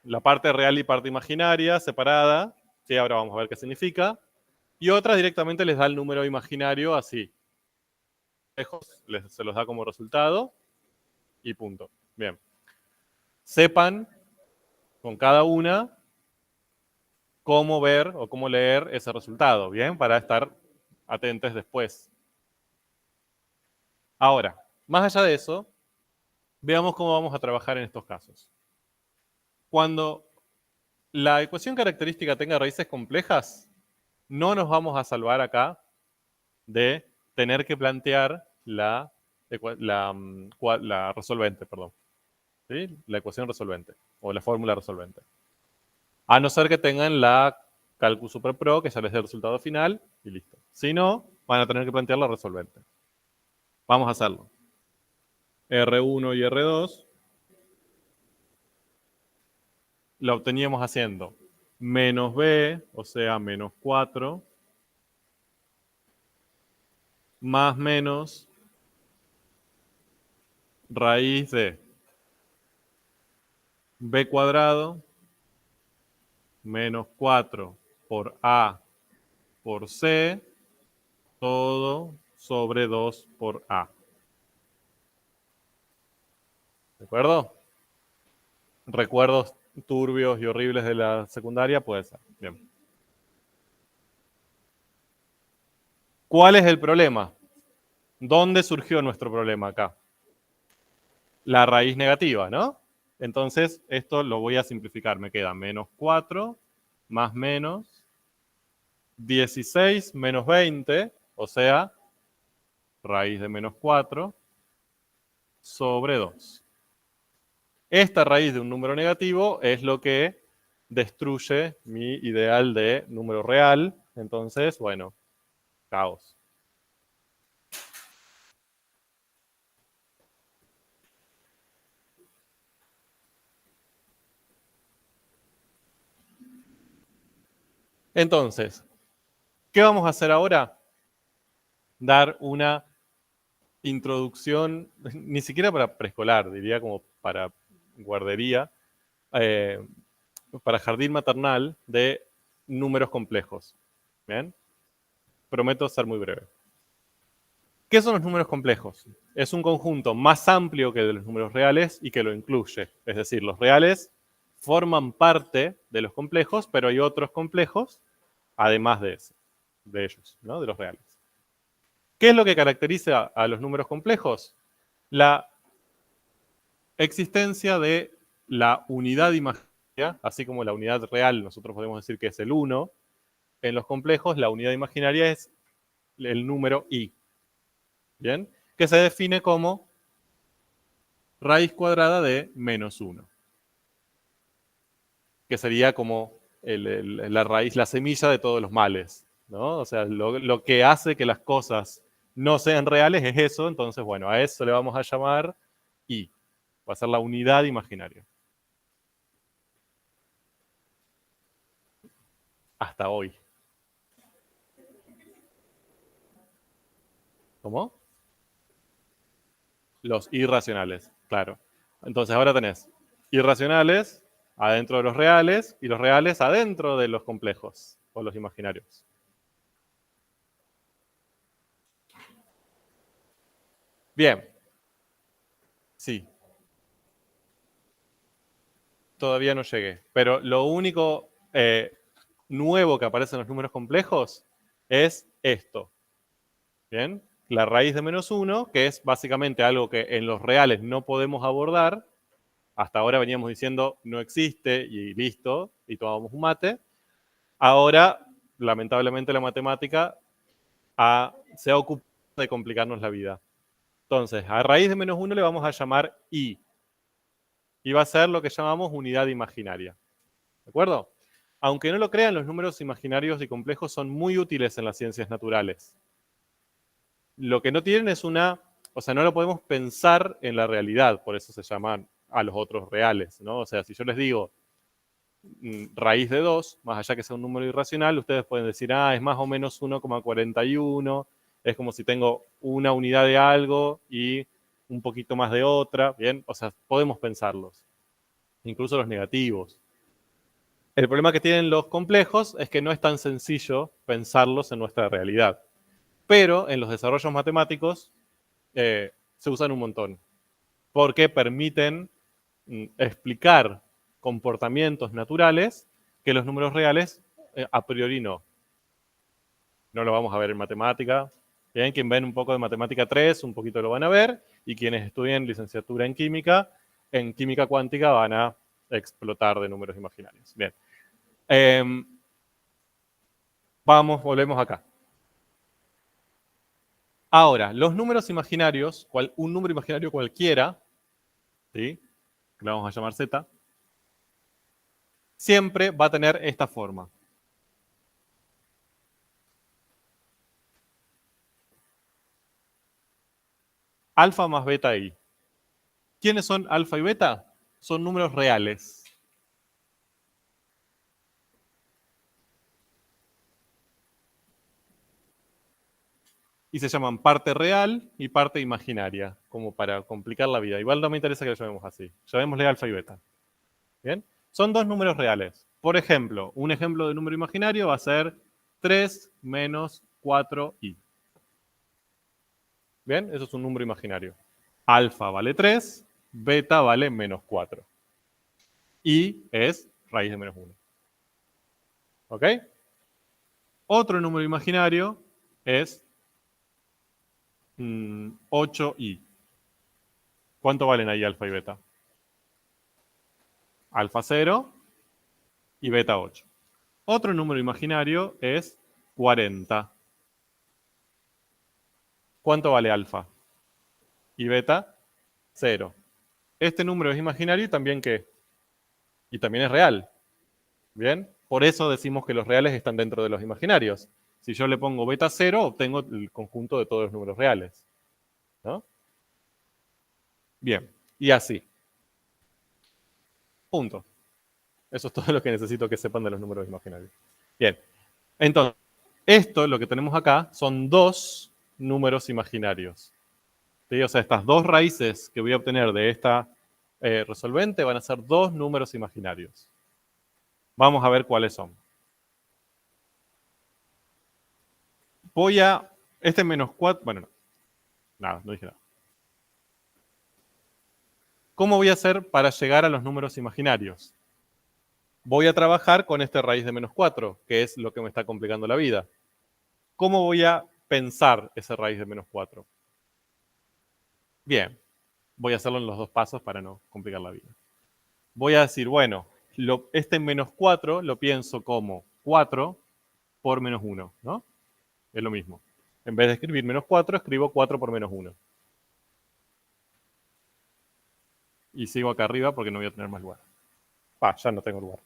la parte real y parte imaginaria separada, sí, ahora vamos a ver qué significa, y otras directamente les da el número imaginario así. Se los da como resultado y punto. Bien. Sepan con cada una cómo ver o cómo leer ese resultado, ¿bien? Para estar atentos después. Ahora, más allá de eso, veamos cómo vamos a trabajar en estos casos. Cuando la ecuación característica tenga raíces complejas, no nos vamos a salvar acá de tener que plantear la resolvente, perdón. ¿Sí? La ecuación resolvente o la fórmula resolvente. A no ser que tengan la Calculus Super Pro, que ya les dé el resultado final y listo. Si no, van a tener que plantear la resolvente. Vamos a hacerlo. R1 y R2 la obteníamos haciendo menos B, o sea, menos 4, más menos raíz de B cuadrado menos 4 por A por C, todo sobre 2 por A. ¿De acuerdo? Recuerdos turbios y horribles de la secundaria, puede ser. Bien. ¿Cuál es el problema? ¿Dónde surgió nuestro problema acá? La raíz negativa, ¿no? Entonces, esto lo voy a simplificar. Me queda menos 4 más menos 16 menos 20, o sea, raíz de menos 4 sobre 2. Esta raíz de un número negativo es lo que destruye mi ideal de número real. Entonces, bueno, caos. Entonces, ¿qué vamos a hacer ahora? Dar una introducción, ni siquiera para preescolar, diría como para guardería, eh, para jardín maternal de números complejos. ¿Bien? Prometo ser muy breve. ¿Qué son los números complejos? Es un conjunto más amplio que el de los números reales y que lo incluye. Es decir, los reales forman parte de los complejos, pero hay otros complejos además de ellos, ¿no? De los reales. ¿Qué es lo que caracteriza a los números complejos? La existencia de la unidad imaginaria, así como la unidad real, nosotros podemos decir que es el 1, en los complejos la unidad imaginaria es el número i, ¿bien? Que se define como raíz cuadrada de menos 1, que sería como la raíz, la semilla de todos los males, ¿no? O sea, lo que hace que las cosas no sean reales es eso, entonces, bueno, a eso le vamos a llamar i, va a ser la unidad imaginaria. Hasta hoy. ¿Cómo? Los irracionales, claro. Entonces ahora tenés irracionales adentro de los reales y los reales adentro de los complejos o los imaginarios. Bien. Sí. Todavía no llegué. Pero lo único nuevo que aparece en los números complejos es esto. ¿Bien? La raíz de menos 1, que es básicamente algo que en los reales no podemos abordar. Hasta ahora veníamos diciendo no existe y listo, y tomábamos un mate. Ahora, lamentablemente, la matemática se ha ocupado de complicarnos la vida. Entonces, a raíz de menos 1 le vamos a llamar i. Y va a ser lo que llamamos unidad imaginaria. ¿De acuerdo? Aunque no lo crean, los números imaginarios y complejos son muy útiles en las ciencias naturales. Lo que no tienen es o sea, no lo podemos pensar en la realidad, por eso se llaman a los otros reales, ¿no? O sea, si yo les digo raíz de 2, más allá que sea un número irracional, ustedes pueden decir, es más o menos 1,41, es como si tengo una unidad de algo y un poquito más de otra, ¿bien? O sea, podemos pensarlos, incluso los negativos. El problema que tienen los complejos es que no es tan sencillo pensarlos en nuestra realidad. Pero en los desarrollos matemáticos se usan un montón, porque permiten explicar comportamientos naturales que los números reales a priori no. No lo vamos a ver en matemática. Bien, quien ven un poco de matemática 3, un poquito lo van a ver, y quienes estudien licenciatura en química cuántica van a explotar de números imaginarios. Bien. Volvemos acá. Ahora, los números imaginarios, un número imaginario cualquiera, ¿sí? Que le vamos a llamar z, siempre va a tener esta forma. Alfa más beta i. ¿Quiénes son alfa y beta? Son números reales. Y se llaman parte real y parte imaginaria, como para complicar la vida. Igual no me interesa que lo llamemos así. Llamémosle alfa y beta. ¿Bien? Son dos números reales. Por ejemplo, un ejemplo de número imaginario va a ser 3 menos 4i. ¿Bien? Eso es un número imaginario. Alfa vale 3, beta vale menos 4. Y es raíz de menos 1. ¿Ok? Otro número imaginario es 8i. ¿Cuánto valen ahí alfa y beta? Alfa 0 y beta 8. Otro número imaginario es 40. ¿Cuánto vale alfa? Y beta 0. Este número es imaginario y también ¿qué? Y también es real. ¿Bien? Por eso decimos que los reales están dentro de los imaginarios. Si yo le pongo beta 0, obtengo el conjunto de todos los números reales. ¿No? Bien, y así. Punto. Eso es todo lo que necesito que sepan de los números imaginarios. Bien, entonces, esto, lo que tenemos acá, son dos números imaginarios. ¿Sí? O sea, estas dos raíces que voy a obtener de esta resolvente van a ser dos números imaginarios. Vamos a ver cuáles son. Este menos 4, bueno, no. Nada, no dije nada. ¿Cómo voy a hacer para llegar a los números imaginarios? Voy a trabajar con este raíz de menos 4, que es lo que me está complicando la vida. ¿Cómo voy a pensar ese raíz de menos 4? Bien, voy a hacerlo en los dos pasos para no complicar la vida. Voy a decir, bueno, este menos 4 lo pienso como 4 por menos 1, ¿no? Es lo mismo. En vez de escribir menos 4, escribo 4 por menos 1. Y sigo acá arriba porque no voy a tener más lugar. Ya no tengo lugar.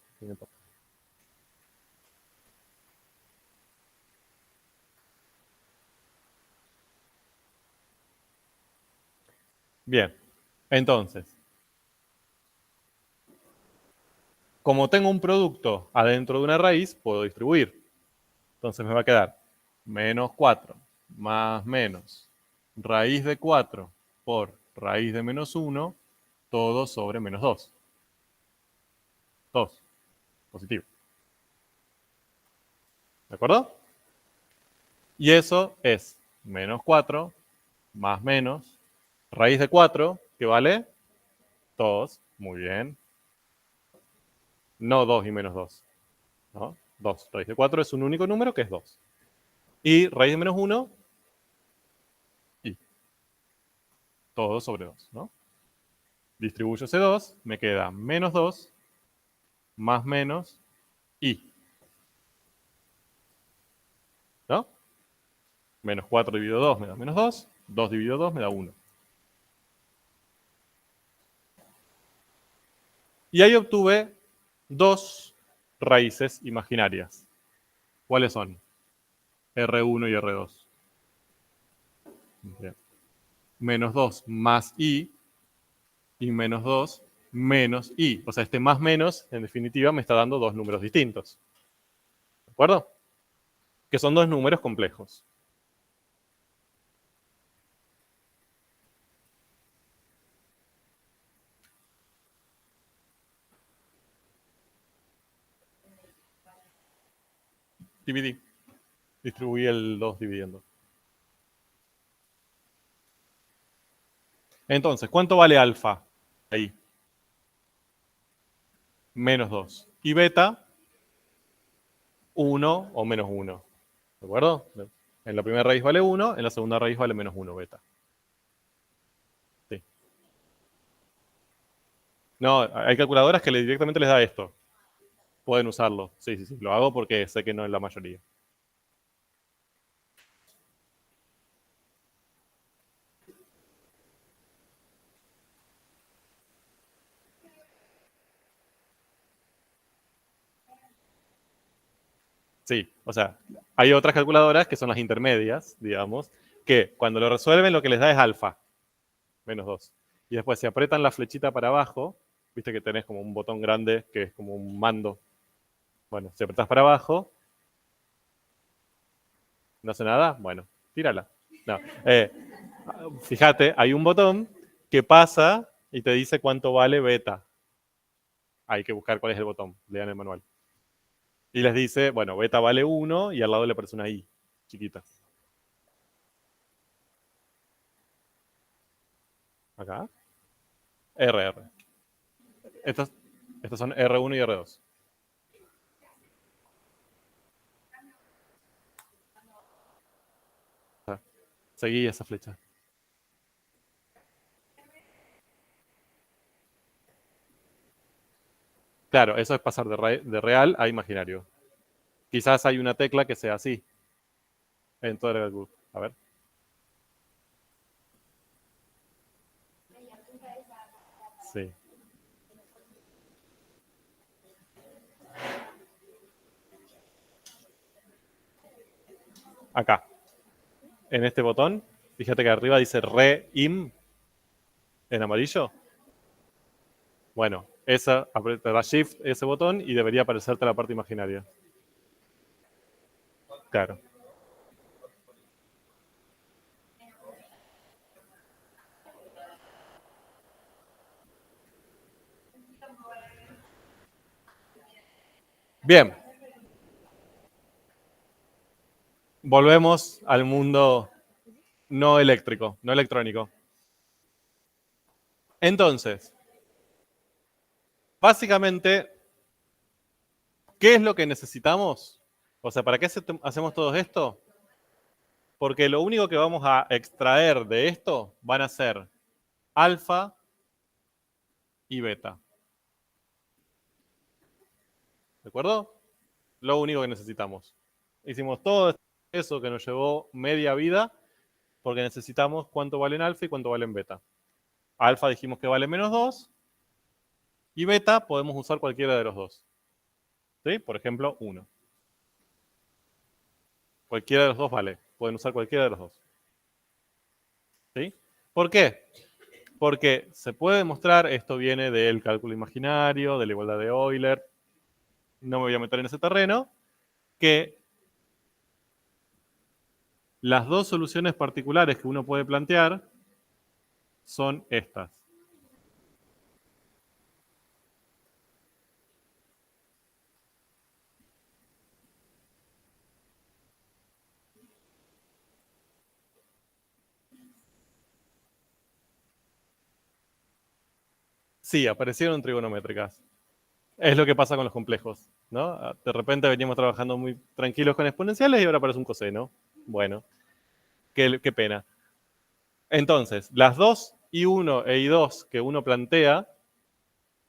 Bien, entonces, como tengo un producto adentro de una raíz, puedo distribuir. Entonces me va a quedar menos 4 más menos raíz de 4 por raíz de menos 1, todo sobre menos 2. 2, positivo. ¿De acuerdo? Y eso es menos 4 más menos raíz de 4, que vale 2. Muy bien. No 2 y menos 2. ¿No? 2. Raíz de 4 es un único número que es 2. Y raíz de menos 1, y todo sobre 2, ¿no? Distribuyo ese 2, me queda menos 2 más menos y. ¿No? Menos 4 dividido 2 me da menos 2. 2 dividido 2 me da 1. Y ahí obtuve dos raíces imaginarias. ¿Cuáles son? R1 y R2. Bien. Menos 2 más i y menos 2 menos i. O sea, este más menos, en definitiva, me está dando dos números distintos. ¿De acuerdo? Que son dos números complejos. Dividí. Distribuí el 2 dividiendo. Entonces, ¿cuánto vale alfa? Ahí. Menos 2. Y beta, 1 o menos 1. ¿De acuerdo? En la primera raíz vale 1, en la segunda raíz vale menos 1 beta. Sí. No, hay calculadoras que directamente les da esto. Pueden usarlo. Sí, sí, sí. Lo hago porque sé que no es la mayoría. Sí, o sea, hay otras calculadoras que son las intermedias, digamos, que cuando lo resuelven lo que les da es alfa, menos 2. Y después si apretan la flechita para abajo, viste que tenés como un botón grande que es como un mando. Bueno, si apretás para abajo, no hace nada, bueno, tírala. No, fíjate, hay un botón que pasa y te dice cuánto vale beta. Hay que buscar cuál es el botón, lean el manual. Y les dice, bueno, beta vale 1 y al lado le aparece una I, chiquita. Acá. RR. Estos son R1 y R2. Seguí esa flecha. Claro, eso es pasar de real a imaginario. Quizás hay una tecla que sea así en todo el cálculo. A ver. Sí. Acá. En este botón, fíjate que arriba dice REIM en amarillo. Bueno, esa, apretará Shift ese botón y debería aparecerte la parte imaginaria. Claro. Bien. Volvemos al mundo no eléctrico, no electrónico. Entonces, básicamente, ¿qué es lo que necesitamos? O sea, ¿para qué hacemos todo esto? Porque lo único que vamos a extraer de esto van a ser alfa y beta. ¿De acuerdo? Lo único que necesitamos. Hicimos todo eso que nos llevó media vida porque necesitamos cuánto valen alfa y cuánto valen beta. Alfa dijimos que vale -2 y beta podemos usar cualquiera de los dos. ¿Sí? Por ejemplo, 1. Cualquiera de los dos vale. Pueden usar cualquiera de los dos. ¿Sí? ¿Por qué? Porque se puede demostrar, esto viene del cálculo imaginario, de la igualdad de Euler, no me voy a meter en ese terreno, que las dos soluciones particulares que uno puede plantear son estas. Sí, aparecieron trigonométricas. Es lo que pasa con los complejos, ¿no? De repente veníamos trabajando muy tranquilos con exponenciales y ahora aparece un coseno. Bueno, qué pena. Entonces, las 2 I1 e I2 que uno plantea,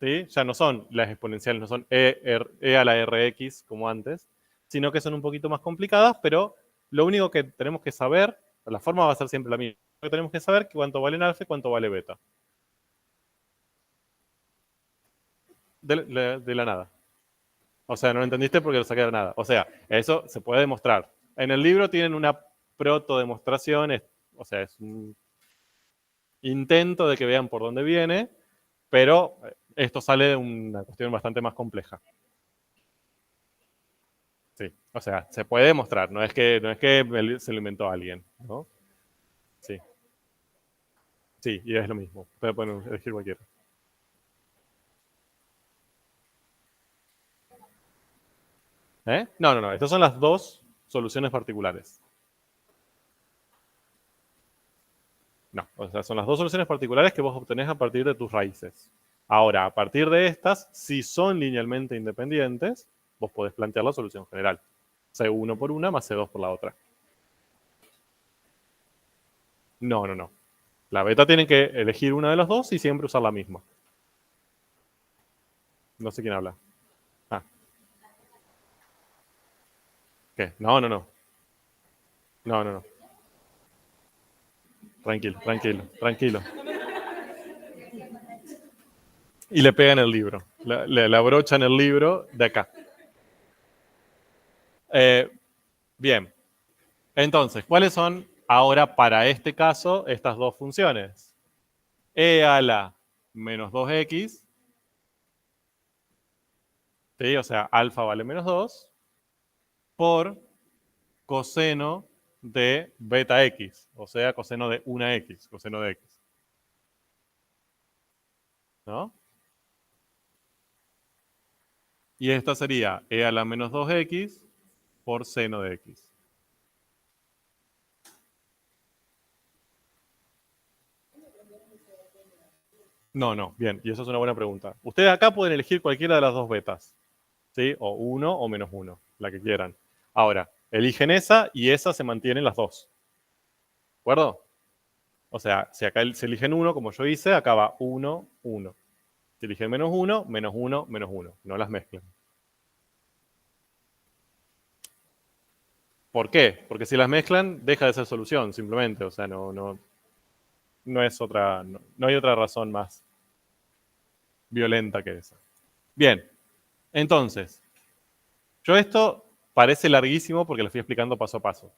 ¿sí? Ya no son las exponenciales, no son e a la rx como antes, sino que son un poquito más complicadas, pero lo único que tenemos que saber, la forma va a ser siempre la misma, lo que tenemos que saber es cuánto vale alfa y cuánto vale beta. De la nada. O sea, no lo entendiste porque lo saqué de la nada. O sea, eso se puede demostrar. En el libro tienen una proto-demostración, o sea, es un intento de que vean por dónde viene, pero esto sale de una cuestión bastante más compleja. Sí, o sea, se puede demostrar, no es que se lo inventó alguien, ¿no? Sí, sí, y es lo mismo. Ustedes pueden elegir cualquiera. ¿Eh? No, no, no, estas son las dos soluciones particulares. No, o sea, son las dos soluciones particulares que vos obtenés a partir de tus raíces. Ahora, a partir de estas, si son linealmente independientes, vos podés plantear la solución general. C1 por una más C2 por la otra. No, no, no. La beta tienen que elegir una de las dos y siempre usar la misma. No sé quién habla. Ah, ¿qué? No, no, no. No, no, no. Tranquilo, tranquilo, tranquilo. Y le pegan el libro. Le abrochan el libro de acá. Eh, bien. Entonces, ¿cuáles son ahora para este caso estas dos funciones? E a la menos 2x, ¿sí? O sea, alfa vale -2, por coseno de beta x, o sea, coseno de una x, coseno de x. ¿No? Y esta sería e a la menos 2x por seno de x. No, no, bien, y eso es una buena pregunta. Ustedes acá pueden elegir cualquiera de las dos betas, ¿sí? O 1 o -1, la que quieran. Ahora, eligen esa y esa se mantienen las dos. ¿De acuerdo? O sea, si acá se eligen 1, como yo hice, acá va 1, 1. Si eligen -1, -1, -1. No las mezclen. ¿Por qué? Porque si las mezclan, deja de ser solución, simplemente. O sea, no es otra, no hay otra razón más violenta que esa. Bien, entonces, yo esto parece larguísimo porque lo estoy explicando paso a paso.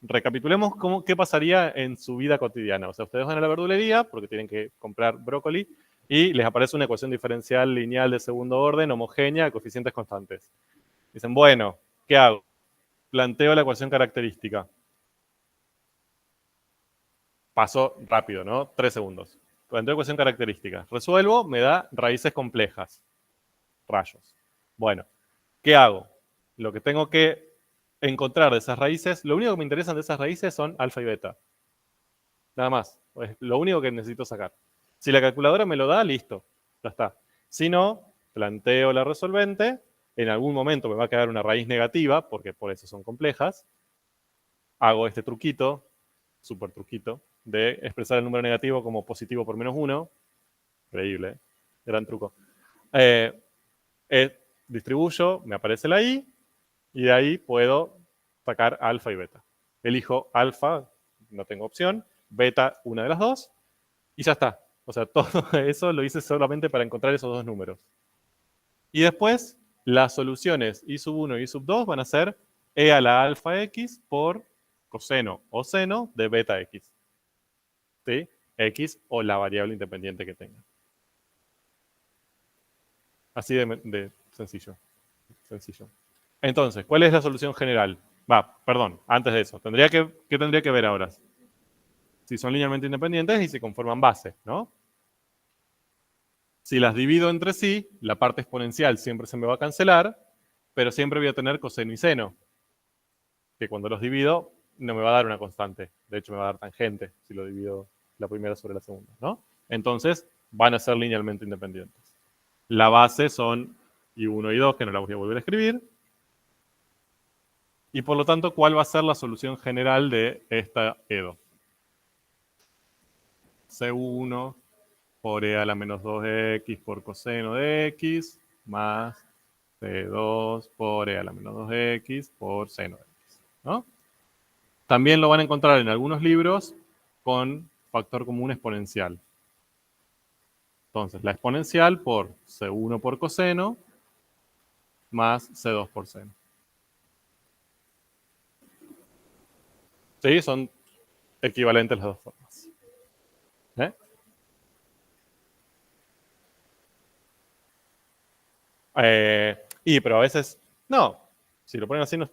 Recapitulemos qué pasaría en su vida cotidiana. O sea, ustedes van a la verdulería porque tienen que comprar brócoli y les aparece una ecuación diferencial lineal de segundo orden, homogénea, de coeficientes constantes. Dicen, bueno, ¿qué hago? Planteo la ecuación característica. Paso rápido, ¿no? 3 segundos. Planteo ecuación característica. Resuelvo, me da raíces complejas. Rayos. Bueno, ¿qué hago? Lo que tengo que encontrar de esas raíces, lo único que me interesan de esas raíces son alfa y beta. Nada más. Es lo único que necesito sacar. Si la calculadora me lo da, listo. Ya está. Si no, planteo la resolvente. En algún momento me va a quedar una raíz negativa, porque por eso son complejas. Hago este truquito, súper truquito, de expresar el número negativo como positivo por menos 1. Increíble, ¿eh? Gran truco. Distribuyo, me aparece la i, y de ahí puedo sacar alfa y beta. Elijo alfa, no tengo opción, beta, una de las dos, y ya está. O sea, todo eso lo hice solamente para encontrar esos dos números. Y después, las soluciones i sub 1 y i sub 2 van a ser e a la alfa x por coseno o seno de beta x. ¿Sí? X o la variable independiente que tenga. Así de sencillo. Sencillo. Entonces, ¿cuál es la solución general? Perdón, antes de eso. ¿Qué tendría que ver ahora? Si son linealmente independientes y se conforman bases, ¿no? Si las divido entre sí, la parte exponencial siempre se me va a cancelar, pero siempre voy a tener coseno y seno, que cuando los divido no me va a dar una constante. De hecho, me va a dar tangente si lo divido la primera sobre la segunda, ¿no? Entonces, van a ser linealmente independientes. La base son i1 y 2, que no la voy a volver a escribir. Y por lo tanto, ¿cuál va a ser la solución general de esta EDO? C1 por e a la menos 2x por coseno de x más C2 por e a la menos 2x por seno de x, ¿no? También lo van a encontrar en algunos libros con factor común exponencial. Entonces, la exponencial por C1 por coseno más C2 por seno. ¿Sí? Son equivalentes las dos formas. ¿Eh? Pero a veces, no. Si lo ponen así, no.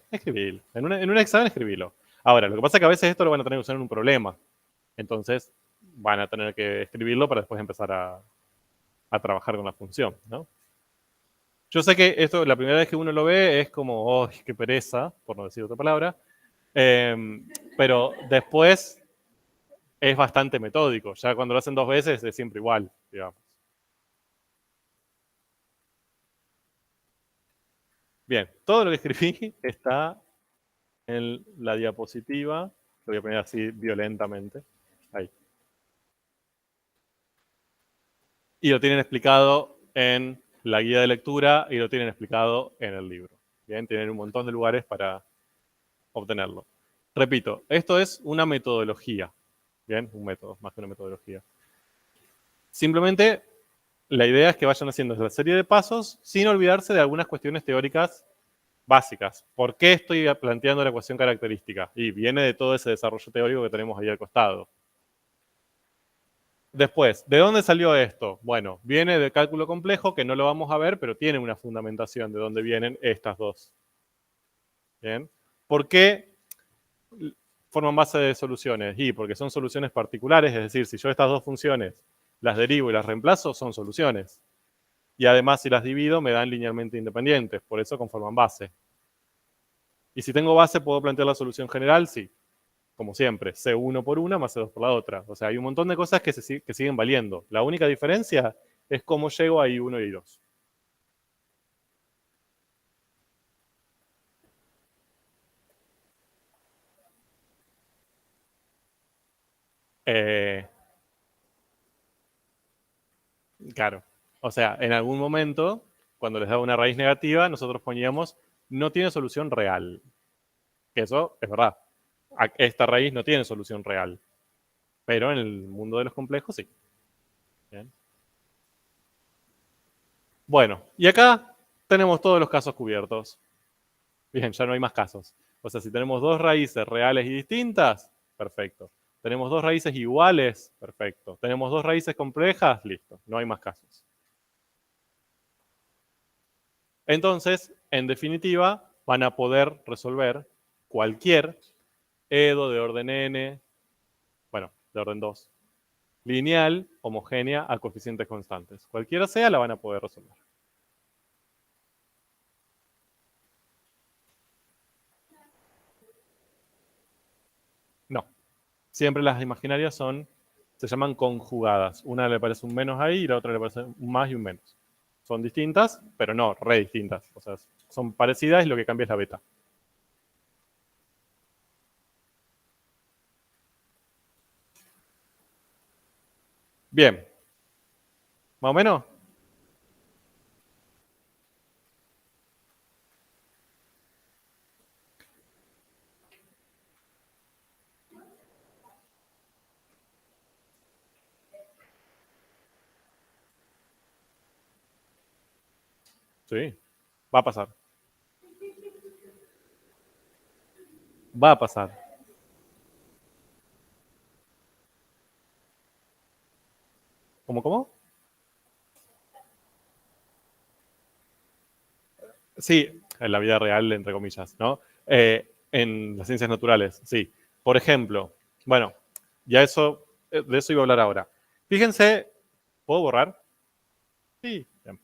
Escribilo. En un examen, escribilo. Ahora, lo que pasa es que a veces esto lo van a tener que usar en un problema. Entonces, van a tener que escribirlo para después empezar a trabajar con la función, ¿no? Yo sé que esto, la primera vez que uno lo ve, es como, oh, qué pereza, por no decir otra palabra. Pero después es bastante metódico. Ya cuando lo hacen dos veces es siempre igual, digamos. Bien, todo lo que escribí está en la diapositiva. Lo voy a poner así violentamente. Ahí. Y lo tienen explicado en la guía de lectura y lo tienen explicado en el libro. Bien, tienen un montón de lugares para obtenerlo. Repito, esto es una metodología. Bien, un método, más que una metodología. Simplemente la idea es que vayan haciendo la serie de pasos sin olvidarse de algunas cuestiones teóricas básicas. ¿Por qué estoy planteando la ecuación característica? Y viene de todo ese desarrollo teórico que tenemos ahí al costado. Después, ¿de dónde salió esto? Bueno, viene de cálculo complejo, que no lo vamos a ver, pero tiene una fundamentación de dónde vienen estas dos. ¿Bien? ¿Por qué forman base de soluciones? Y porque son soluciones particulares, es decir, si yo estas dos funciones las derivo y las reemplazo, son soluciones. Y además, si las divido, me dan linealmente independientes, por eso conforman base. Y si tengo base, ¿puedo plantear la solución general? Sí, como siempre, C1 por una más C2 por la otra. O sea, hay un montón de cosas que siguen valiendo. La única diferencia es cómo llego a I1 y I2. Eh, claro. O sea, en algún momento, cuando les daba una raíz negativa, nosotros poníamos no tiene solución real. Que eso es verdad. Esta raíz no tiene solución real. Pero en el mundo de los complejos sí. Bien. Bueno, y acá tenemos todos los casos cubiertos. Bien, ya no hay más casos. O sea, si tenemos dos raíces reales y distintas, perfecto. Tenemos dos raíces iguales, perfecto. Tenemos dos raíces complejas, listo. No hay más casos. Entonces, en definitiva, van a poder resolver cualquier EDO de orden n, bueno, de orden 2, lineal, homogénea, a coeficientes constantes. Cualquiera sea, la van a poder resolver. No. siempre las imaginarias se llaman conjugadas. Una le parece un menos ahí y la otra le parece un más y un menos. Son distintas, pero no, re distintas. O sea, son parecidas y lo que cambia es la beta. Bien. ¿Más o menos? Sí. Va a pasar. Va a pasar. ¿Cómo? Sí, en la vida real, entre comillas, ¿no? En las ciencias naturales, sí. Por ejemplo, bueno, ya eso, de eso iba a hablar ahora. Fíjense, ¿puedo borrar? Sí. Bien.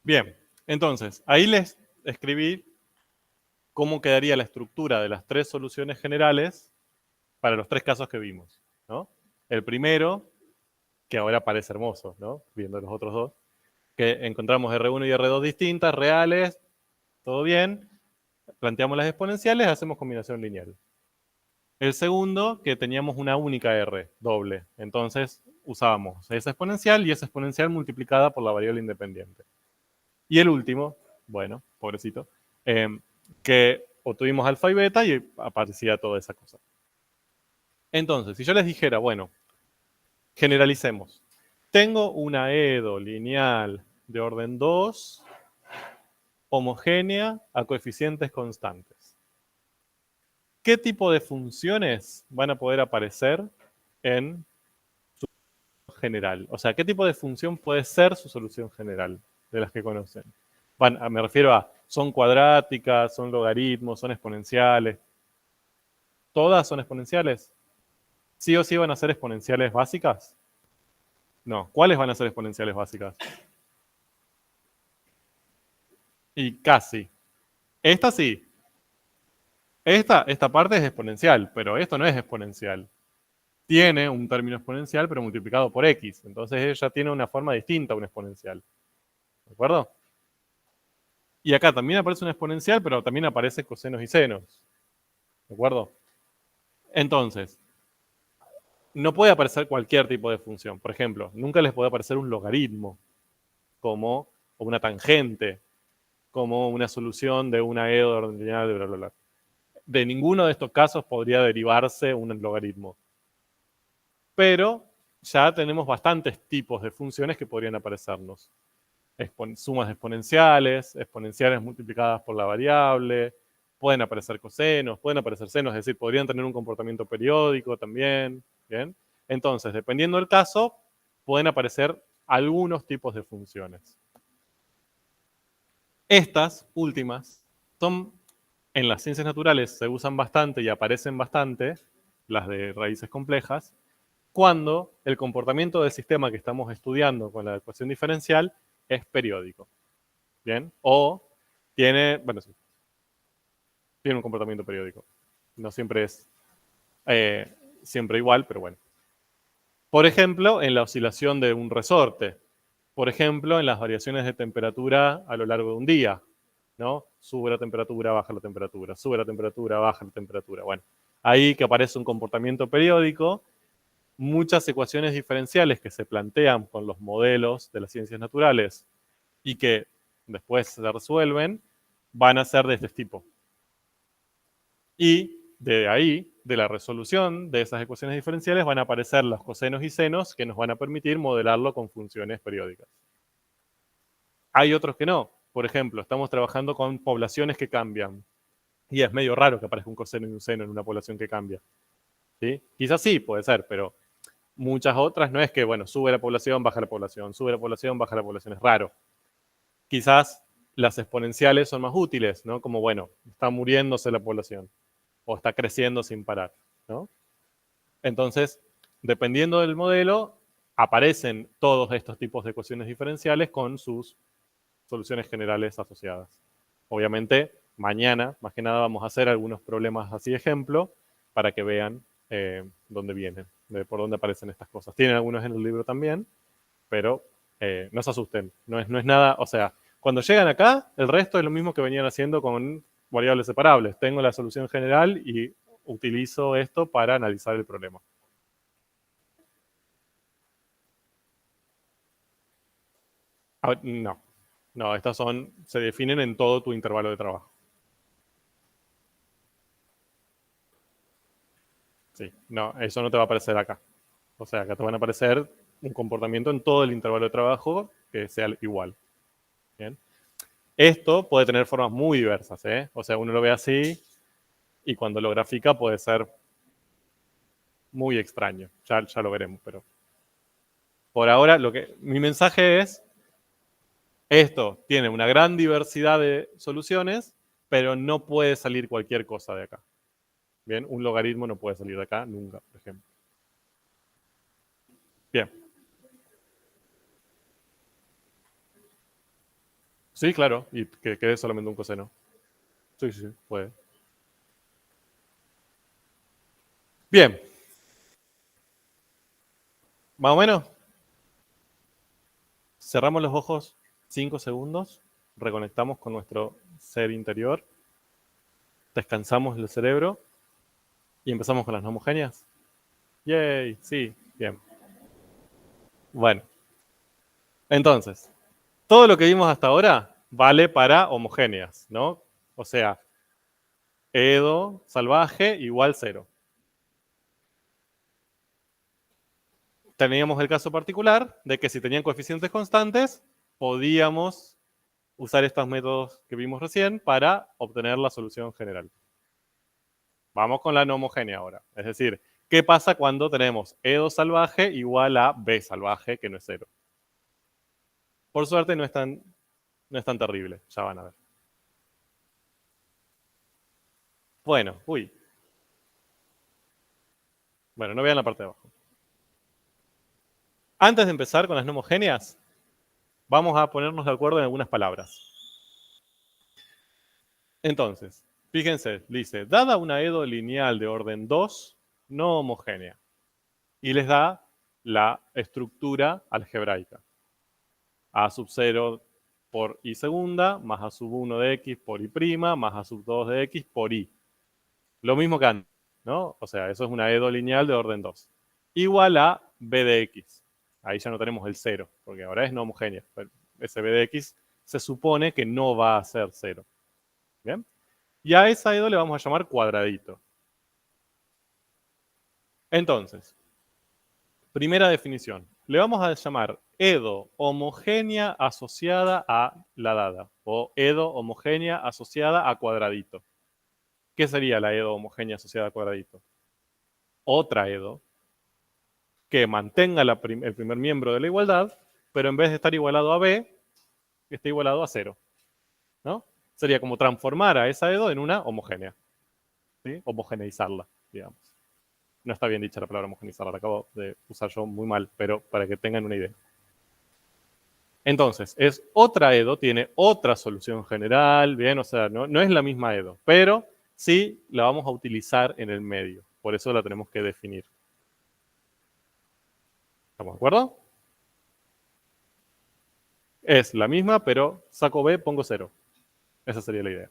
Bien, entonces, ahí les escribí cómo quedaría la estructura de las tres soluciones generales para los tres casos que vimos, ¿no? El primero, que ahora parece hermoso, ¿no? Viendo los otros dos, que encontramos R1 y R2 distintas, reales, todo bien, planteamos las exponenciales, hacemos combinación lineal. El segundo, que teníamos una única R, doble, entonces usábamos esa exponencial y esa exponencial multiplicada por la variable independiente. Y el último, bueno, pobrecito, eh, que obtuvimos alfa y beta y aparecía toda esa cosa. Entonces, si yo les dijera, bueno, generalicemos. Tengo una EDO lineal de orden 2, homogénea a coeficientes constantes. ¿Qué tipo de funciones van a poder aparecer en su general? O sea, ¿qué tipo de función puede ser su solución general de las que conocen? Me refiero a, ¿son cuadráticas, son logaritmos, son exponenciales? ¿Todas son exponenciales? ¿Sí o sí van a ser exponenciales básicas? No. ¿Cuáles van a ser exponenciales básicas? Y casi. Esta sí. Esta parte es exponencial, pero esto no es exponencial. Tiene un término exponencial, pero multiplicado por x. Entonces ella tiene una forma distinta a un exponencial. ¿De acuerdo? Y acá también aparece un exponencial, pero también aparece cosenos y senos. ¿De acuerdo? Entonces, no puede aparecer cualquier tipo de función. Por ejemplo, nunca les puede aparecer un logaritmo, como o una tangente, como una solución de una E de orden lineal de bla, bla, bla. De ninguno de estos casos podría derivarse un logaritmo. Pero ya tenemos bastantes tipos de funciones que podrían aparecernos. Sumas exponenciales, exponenciales multiplicadas por la variable, pueden aparecer cosenos, pueden aparecer senos, es decir, podrían tener un comportamiento periódico también. ¿Bien? Entonces, dependiendo del caso, pueden aparecer algunos tipos de funciones. Estas últimas son, en las ciencias naturales se usan bastante y aparecen bastante, las de raíces complejas, cuando el comportamiento del sistema que estamos estudiando con la ecuación diferencial es periódico. ¿Bien? O tiene, bueno, sí, tiene un comportamiento periódico. No siempre es siempre igual, pero bueno. Por ejemplo, en la oscilación de un resorte. Por ejemplo, en las variaciones de temperatura a lo largo de un día. ¿No? Sube la temperatura, baja la temperatura, sube la temperatura, baja la temperatura. Bueno, ahí que aparece un comportamiento periódico muchas ecuaciones diferenciales que se plantean con los modelos de las ciencias naturales y que después se resuelven, van a ser de este tipo. Y de ahí, de la resolución de esas ecuaciones diferenciales, van a aparecer los cosenos y senos que nos van a permitir modelarlo con funciones periódicas. Hay otros que no. Por ejemplo, estamos trabajando con poblaciones que cambian. Y es medio raro que aparezca un coseno y un seno en una población que cambia. ¿Sí? Quizás sí, puede ser, pero muchas otras no es que, bueno, sube la población, baja la población, sube la población, baja la población. Es raro. Quizás las exponenciales son más útiles, ¿no? Como, bueno, está muriéndose la población o está creciendo sin parar, ¿no? Entonces, dependiendo del modelo, aparecen todos estos tipos de ecuaciones diferenciales con sus soluciones generales asociadas. Obviamente, mañana, más que nada, vamos a hacer algunos problemas así de ejemplo para que vean dónde vienen, por dónde aparecen estas cosas. Tienen algunos en el libro también, pero no se asusten. No es nada, o sea, cuando llegan acá, el resto es lo mismo que venían haciendo con variables separables. Tengo la solución general y utilizo esto para analizar el problema. No, no, estas se definen en todo tu intervalo de trabajo. Sí, no, eso no te va a aparecer acá. O sea, acá te van a aparecer un comportamiento en todo el intervalo de trabajo que sea igual. ¿Bien? Esto puede tener formas muy diversas, ¿eh? O sea, uno lo ve así y cuando lo grafica puede ser muy extraño. Ya lo veremos, pero por ahora mi mensaje es, esto tiene una gran diversidad de soluciones, pero no puede salir cualquier cosa de acá. Bien, un logaritmo no puede salir de acá nunca, por ejemplo. Bien. Sí, claro, y que quede solamente un coseno. Sí, sí, puede. Bien. Más o menos, cerramos los ojos 5 segundos, reconectamos con nuestro ser interior, descansamos el cerebro y empezamos con las no homogéneas. Yay, sí, bien. Bueno, entonces, todo lo que vimos hasta ahora vale para homogéneas, ¿no? O sea, Edo salvaje igual 0. Teníamos el caso particular de que si tenían coeficientes constantes, podíamos usar estos métodos que vimos recién para obtener la solución general. Vamos con la no homogénea ahora. Es decir, ¿qué pasa cuando tenemos Edo salvaje igual a B salvaje, que no es 0? Por suerte no es tan terrible, ya van a ver. Bueno, Bueno, no vean la parte de abajo. Antes de empezar con las no homogéneas, vamos a ponernos de acuerdo en algunas palabras. Entonces, fíjense, dice, dada una Edo lineal de orden 2, no homogénea. Y les da la estructura algebraica. A sub 0 por i segunda, más a sub 1 de x por i prima, más a sub 2 de x por i. Lo mismo que antes, ¿no? O sea, eso es una Edo lineal de orden 2. Igual a b de x. Ahí ya no tenemos el 0, porque ahora es no homogénea. Ese b de x se supone que no va a ser 0. ¿Bien? Y a esa Edo le vamos a llamar cuadradito. Entonces, primera definición. Le vamos a llamar Edo homogénea asociada a la dada. O Edo homogénea asociada a cuadradito. ¿Qué sería la Edo homogénea asociada a cuadradito? Otra Edo que mantenga el primer miembro de la igualdad, pero en vez de estar igualado a B, esté igualado a 0. ¿No? Sería como transformar a esa Edo en una homogénea. ¿Sí? Homogeneizarla, digamos. No está bien dicha la palabra homogeneizarla, la acabo de usar yo muy mal, pero para que tengan una idea. Entonces, es otra Edo, tiene otra solución general, bien, o sea, no es la misma Edo, pero sí la vamos a utilizar en el medio. Por eso la tenemos que definir. ¿Estamos de acuerdo? Es la misma, pero saco B, pongo 0. Esa sería la idea.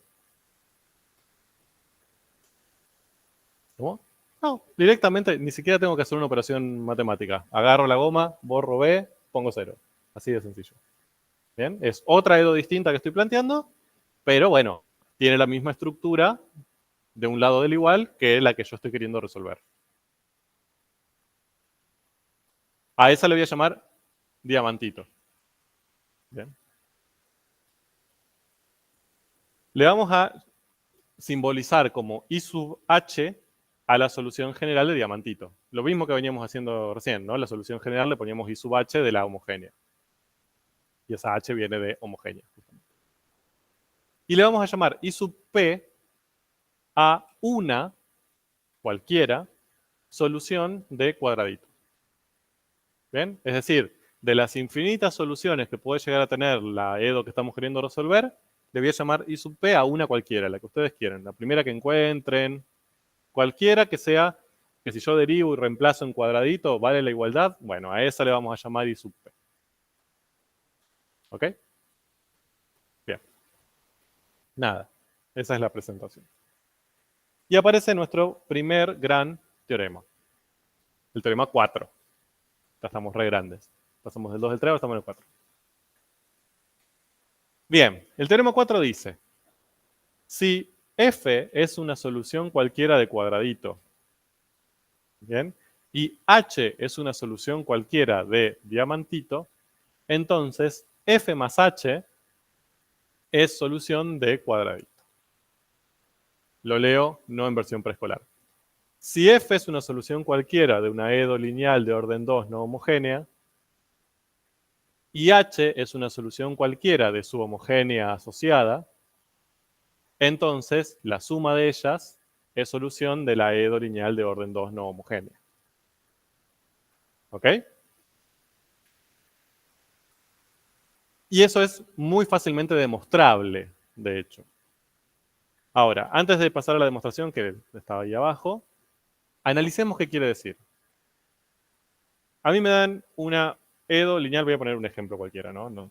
¿Cómo? No, directamente ni siquiera tengo que hacer una operación matemática. Agarro la goma, borro B, pongo 0. Así de sencillo. ¿Bien? Es otra EDO distinta que estoy planteando, pero bueno, tiene la misma estructura de un lado del igual que la que yo estoy queriendo resolver. A esa le voy a llamar diamantito. ¿Bien? Le vamos a simbolizar como I sub h a la solución general de diamantito. Lo mismo que veníamos haciendo recién, ¿no? La solución general le poníamos I sub h de la homogénea. Y esa h viene de homogénea. Y le vamos a llamar I sub p a una, cualquiera, solución de cuadradito. ¿Bien? Es decir, de las infinitas soluciones que puede llegar a tener la EDO que estamos queriendo resolver, le voy a llamar I sub p a una cualquiera, la que ustedes quieran, la primera que encuentren, cualquiera que sea, que si yo derivo y reemplazo en cuadradito, ¿vale la igualdad? Bueno, a esa le vamos a llamar I sub p. ¿Ok? Bien. Nada. Esa es la presentación. Y aparece nuestro primer gran teorema. El teorema 4. Ya estamos re grandes. Pasamos del 2 al 3, ahora estamos en el 4. Bien, el teorema 4 dice, si f es una solución cualquiera de cuadradito, ¿bien? Y h es una solución cualquiera de diamantito, entonces f más h es solución de cuadradito. Lo leo no en versión preescolar. Si f es una solución cualquiera de una EDO lineal de orden 2 no homogénea, y h es una solución cualquiera de su homogénea asociada, entonces la suma de ellas es solución de la EDO lineal de orden 2 no homogénea. ¿Ok? Y eso es muy fácilmente demostrable, de hecho. Ahora, antes de pasar a la demostración que estaba ahí abajo, analicemos qué quiere decir. A mí me dan una EDO lineal, voy a poner un ejemplo cualquiera, ¿no?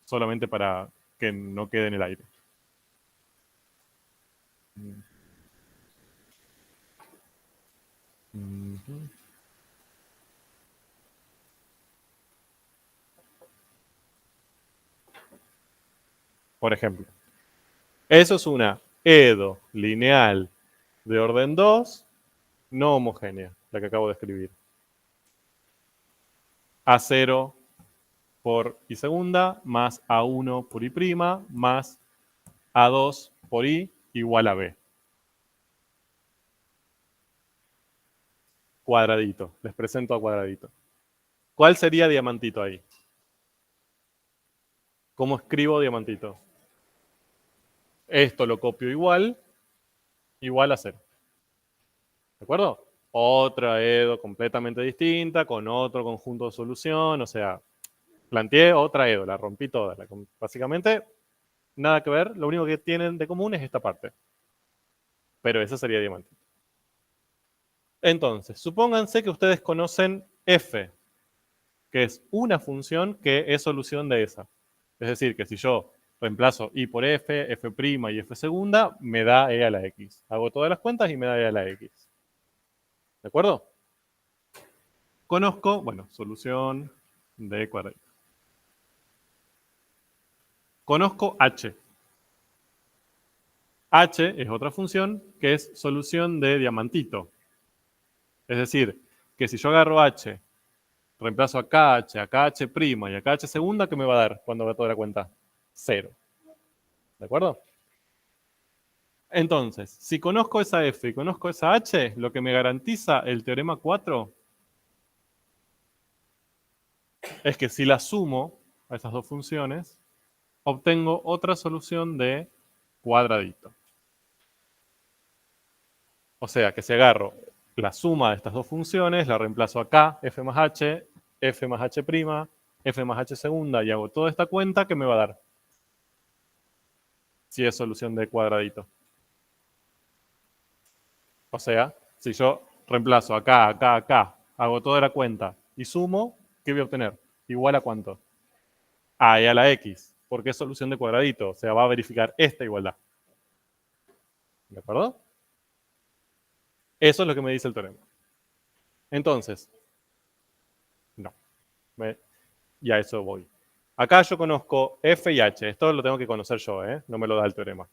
Solamente para que no quede en el aire. Por ejemplo, eso es una EDO lineal de orden 2 no homogénea, la que acabo de escribir. A0 por I segunda más A1 por I prima más A2 por I igual a B. Cuadradito. Les presento a cuadradito. ¿Cuál sería diamantito ahí? ¿Cómo escribo diamantito? Esto lo copio igual a 0. ¿De acuerdo? Otra EDO completamente distinta, con otro conjunto de solución, o sea, planteé otra EDO, la rompí toda. Básicamente, nada que ver, lo único que tienen de común es esta parte. Pero esa sería diamantito. Entonces, supónganse que ustedes conocen f, que es una función que es solución de esa. Es decir, que si yo reemplazo i por f, f' y f segunda, me da e a la x. Hago todas las cuentas y me da e a la x. ¿De acuerdo? Conozco, bueno, solución de cuadradito. Conozco h. H es otra función que es solución de diamantito. Es decir, que si yo agarro h, reemplazo a KH, a KH' y a KH segunda, ¿qué me va a dar cuando haga toda la cuenta? 0. ¿De acuerdo? Entonces, si conozco esa f y conozco esa h, lo que me garantiza el teorema 4 es que si la sumo a esas dos funciones, obtengo otra solución de cuadradito. O sea, que si agarro la suma de estas dos funciones, la reemplazo acá, f más h prima, f más h segunda, y hago toda esta cuenta, ¿qué me va a dar? Si es solución de cuadradito. O sea, si yo reemplazo acá, hago toda la cuenta y sumo, ¿qué voy a obtener? ¿Igual a cuánto? A y a la x, porque es solución de cuadradito, o sea, va a verificar esta igualdad. ¿De acuerdo? Eso es lo que me dice el teorema. Entonces, no. Y a eso voy. Acá yo conozco f y h. Esto lo tengo que conocer yo, ¿eh? No me lo da el teorema.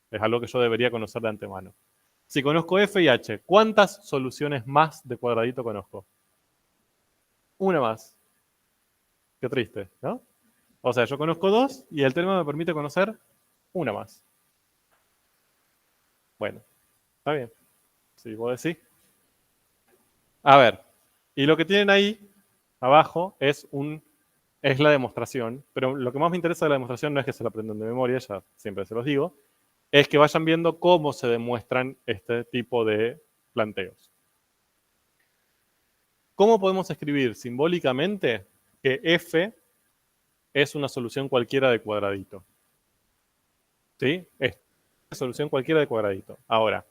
Es algo que yo debería conocer de antemano. Si conozco f y h, ¿cuántas soluciones más de cuadradito conozco? Una más. Qué triste, ¿no? O sea, yo conozco dos y el teorema me permite conocer una más. Bueno, está bien. Si vos decís. A ver, y lo que tienen ahí abajo es la demostración, pero lo que más me interesa de la demostración no es que se la aprendan de memoria, ya siempre se los digo, es que vayan viendo cómo se demuestran este tipo de planteos. ¿Cómo podemos escribir simbólicamente que f es una solución cualquiera de cuadradito? ¿Sí? Es una solución cualquiera de cuadradito. Ahora,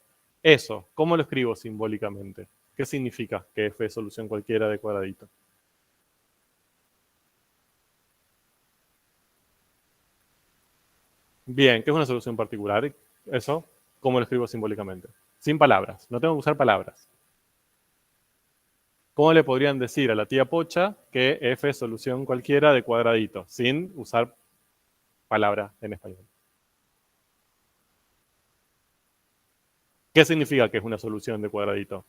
eso, ¿cómo lo escribo simbólicamente? ¿Qué significa que f es solución cualquiera de cuadradito? Bien, ¿qué es una solución particular? Eso, ¿cómo lo escribo simbólicamente? Sin palabras, no tengo que usar palabras. ¿Cómo le podrían decir a la tía Pocha que f es solución cualquiera de cuadradito? Sin usar palabra en español. ¿Qué significa que es una solución de cuadradito?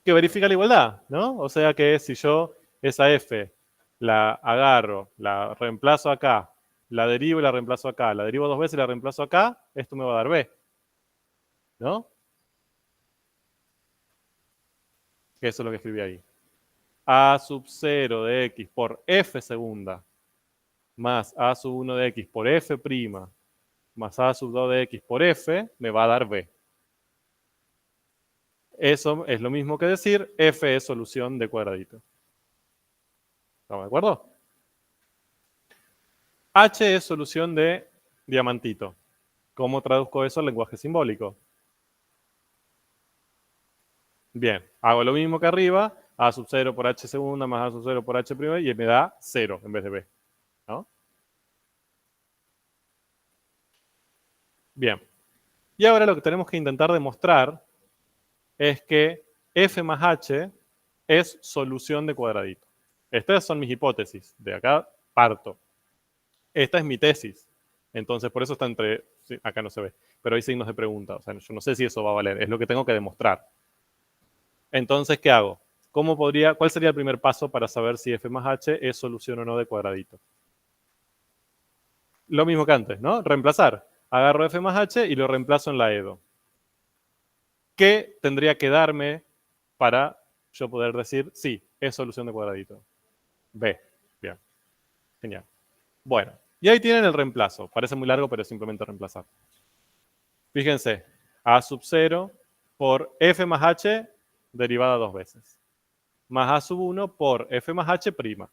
Que verifica la igualdad, ¿no? O sea que si yo esa f la agarro, la reemplazo acá, la derivo y la reemplazo acá, la derivo dos veces y la reemplazo acá, esto me va a dar b, ¿no? Que eso es lo que escribí ahí. A sub 0 de x por f segunda más a sub 1 de x por f prima más a sub 2 de x por f me va a dar b. Eso es lo mismo que decir f es solución de cuadradito. ¿Estamos de acuerdo? H es solución de diamantito. ¿Cómo traduzco eso al lenguaje simbólico? Bien, hago lo mismo que arriba, a sub 0 por h segunda más a sub 0 por h prima y me da 0 en vez de b, ¿no? Bien, y ahora lo que tenemos que intentar demostrar es que f más h es solución de cuadradito. Estas son mis hipótesis, de acá parto. Esta es mi tesis, entonces por eso está entre, sí, acá no se ve, pero hay signos de pregunta, o sea, yo no sé si eso va a valer, es lo que tengo que demostrar. Entonces, ¿qué hago? ¿Cuál sería el primer paso para saber si f más h es solución o no de cuadradito? Lo mismo que antes, ¿no? Reemplazar. Agarro f más h y lo reemplazo en la EDO. ¿Qué tendría que darme para yo poder decir, sí, es solución de cuadradito? B. Bien. Genial. Bueno, y ahí tienen el reemplazo. Parece muy largo, pero es simplemente reemplazar. Fíjense, a sub 0 por f más h derivada dos veces. Más a sub 1 por f más h prima.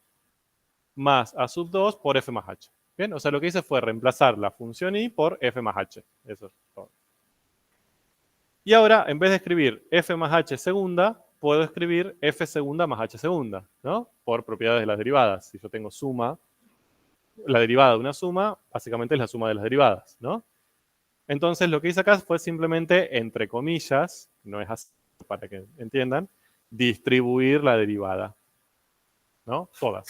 Más a sub 2 por f más h. Bien, o sea, lo que hice fue reemplazar la función i por f más h. Eso es todo. Y ahora, en vez de escribir f más h segunda, puedo escribir f segunda más h segunda, ¿no? Por propiedades de las derivadas. Si yo tengo suma, la derivada de una suma, básicamente es la suma de las derivadas, ¿no? Entonces, lo que hice acá fue simplemente, entre comillas, no es así para que entiendan, distribuir la derivada, ¿no? Todas.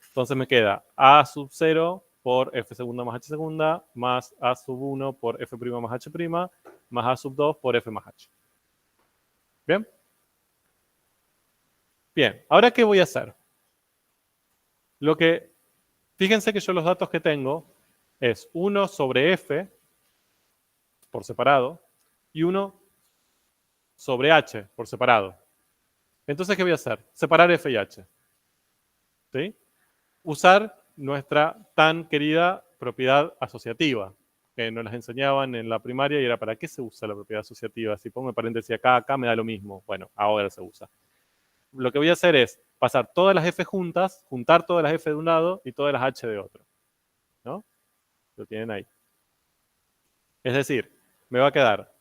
Entonces me queda a sub 0 por f segunda más h segunda, más a sub 1 por f prima más h prima, más a sub 2 por f más h. ¿Bien? Bien, ahora ¿qué voy a hacer? Fíjense que yo los datos que tengo es 1 sobre f por separado y 1 sobre h por separado. Entonces, ¿qué voy a hacer? Separar f y h. ¿Sí? Usar nuestra tan querida propiedad asociativa, que nos las enseñaban en la primaria y era ¿para qué se usa la propiedad asociativa? Si pongo paréntesis acá, acá me da lo mismo. Bueno, ahora se usa. Lo que voy a hacer es pasar todas las f juntas, juntar todas las f de un lado y todas las h de otro. ¿No? Lo tienen ahí. Es decir, me va a quedar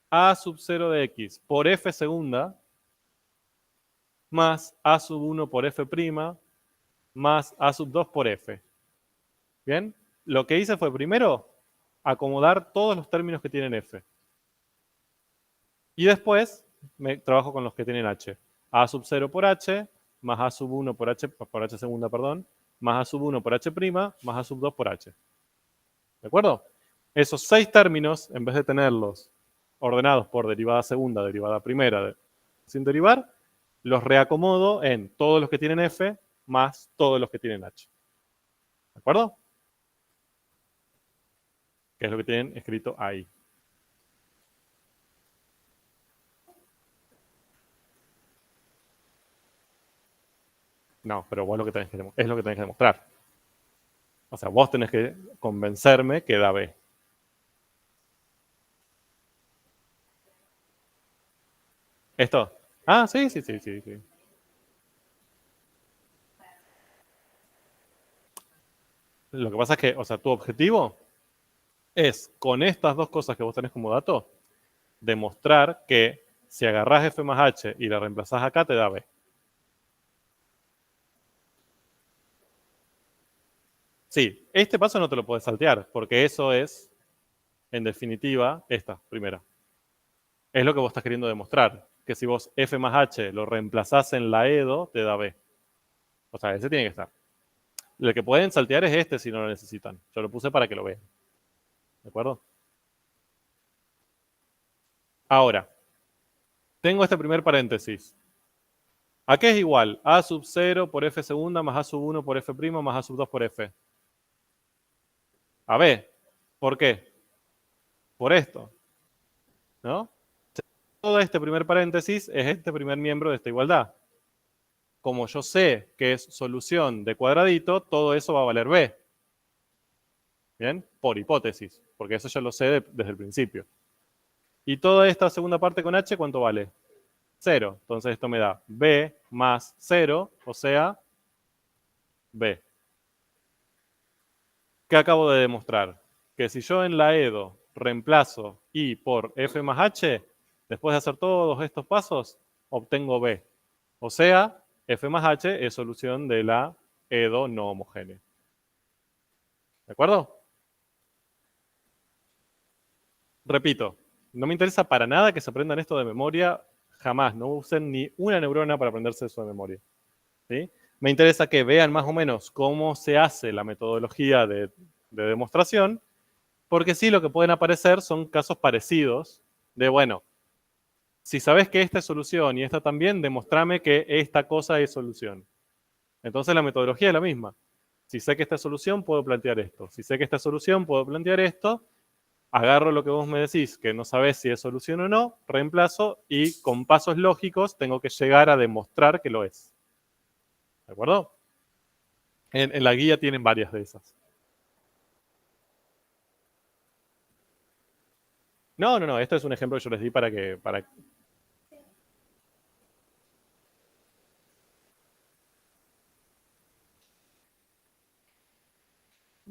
a sub 0 de x por f segunda más a sub 1 por f prima más a sub 2 por f. ¿Bien? Lo que hice fue primero acomodar todos los términos que tienen f. Y después me trabajo con los que tienen h. A sub 0 por h, más a sub 1 por h segunda, perdón, más a sub 1 por h', más a sub 2 por h. ¿De acuerdo? Esos 6 términos, en vez de tenerlos ordenados por derivada segunda, derivada primera, sin derivar, los reacomodo en todos los que tienen f más todos los que tienen h. ¿De acuerdo? Que es lo que tienen escrito ahí. No, pero vos lo que tenés que, es lo que tenés que demostrar. O sea, vos tenés que convencerme que da B. ¿Esto? Ah, sí. Lo que pasa es que, o sea, tu objetivo es, con estas dos cosas que vos tenés como dato, demostrar que si agarrás f más h y la reemplazás acá, te da B. Sí, este paso no te lo puedes saltear, porque eso es, en definitiva, esta primera. Es lo que vos estás queriendo demostrar, que si vos f más h lo reemplazás en la EDO, te da B. O sea, ese tiene que estar. Lo que pueden saltear es este si no lo necesitan. Yo lo puse para que lo vean. ¿De acuerdo? Ahora, tengo este primer paréntesis. ¿A qué es igual? A sub 0 por f segunda más a sub 1 por f' más a sub 2 por f. A B. ¿Por qué? Por esto. ¿No? Todo este primer paréntesis es este primer miembro de esta igualdad. Como yo sé que es solución de cuadradito, todo eso va a valer B. ¿Bien? Por hipótesis, porque eso ya lo sé desde el principio. Y toda esta segunda parte con h, ¿cuánto vale? 0. Entonces esto me da B más 0, o sea, B. ¿Qué acabo de demostrar? Que si yo en la EDO reemplazo I por F más H, después de hacer todos estos pasos, obtengo B. O sea, F más H es solución de la EDO no homogénea. ¿De acuerdo? Repito, no me interesa para nada que se aprendan esto de memoria, jamás. No usen ni una neurona para aprenderse eso de memoria. ¿Sí? Me interesa que vean más o menos cómo se hace la metodología de demostración, porque sí, lo que pueden aparecer son casos parecidos de, bueno, si sabes que esta es solución y esta también, demostrame que esta cosa es solución. Entonces la metodología es la misma. Si sé que esta es solución, puedo plantear esto. Si sé que esta es solución, puedo plantear esto. Agarro lo que vos me decís, que no sabés si es solución o no, reemplazo y con pasos lógicos tengo que llegar a demostrar que lo es. ¿De acuerdo? En la guía tienen varias de esas. No, esto es un ejemplo que yo les di para que...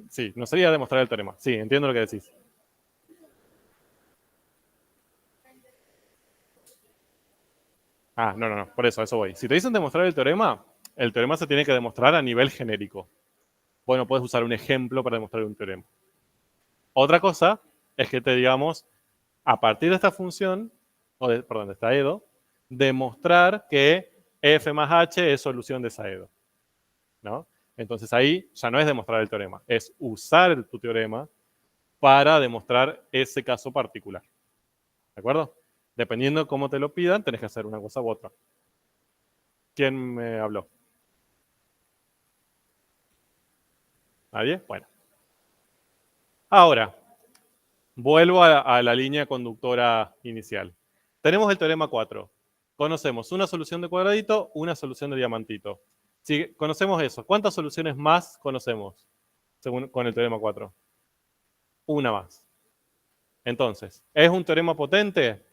Sí, no sería demostrar el teorema. Sí, entiendo lo que decís. Ah, no, por eso, a eso voy. Si te dicen demostrar el teorema se tiene que demostrar a nivel genérico. Bueno, puedes usar un ejemplo para demostrar un teorema. Otra cosa es que te digamos, a partir de esta función, perdón, de esta EDO, demostrar que f más h es solución de esa EDO. ¿No? Entonces ahí ya no es demostrar el teorema, es usar tu teorema para demostrar ese caso particular. ¿De acuerdo? Dependiendo de cómo te lo pidan, tenés que hacer una cosa u otra. ¿Quién me habló? ¿Nadie? Bueno. Ahora, vuelvo a la línea conductora inicial. Tenemos el teorema 4. Conocemos una solución de cuadradito, una solución de diamantito. Si conocemos eso, ¿cuántas soluciones más conocemos según, con el teorema 4? Una más. Entonces, ¿es un teorema potente?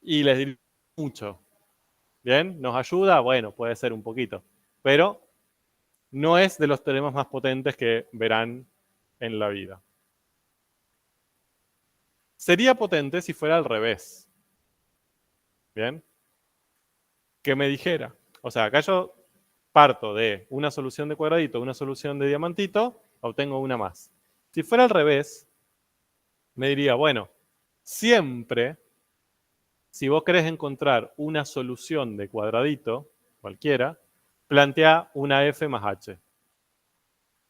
Y les diría mucho. ¿Bien? ¿Nos ayuda? Bueno, puede ser un poquito. Pero no es de los teoremas más potentes que verán en la vida. Sería potente si fuera al revés. ¿Bien? Que me dijera. O sea, acá yo parto de una solución de cuadradito, una solución de diamantito, obtengo una más. Si fuera al revés, me diría, bueno, siempre, si vos querés encontrar una solución de cuadradito, cualquiera, plantea una f más h. ¿De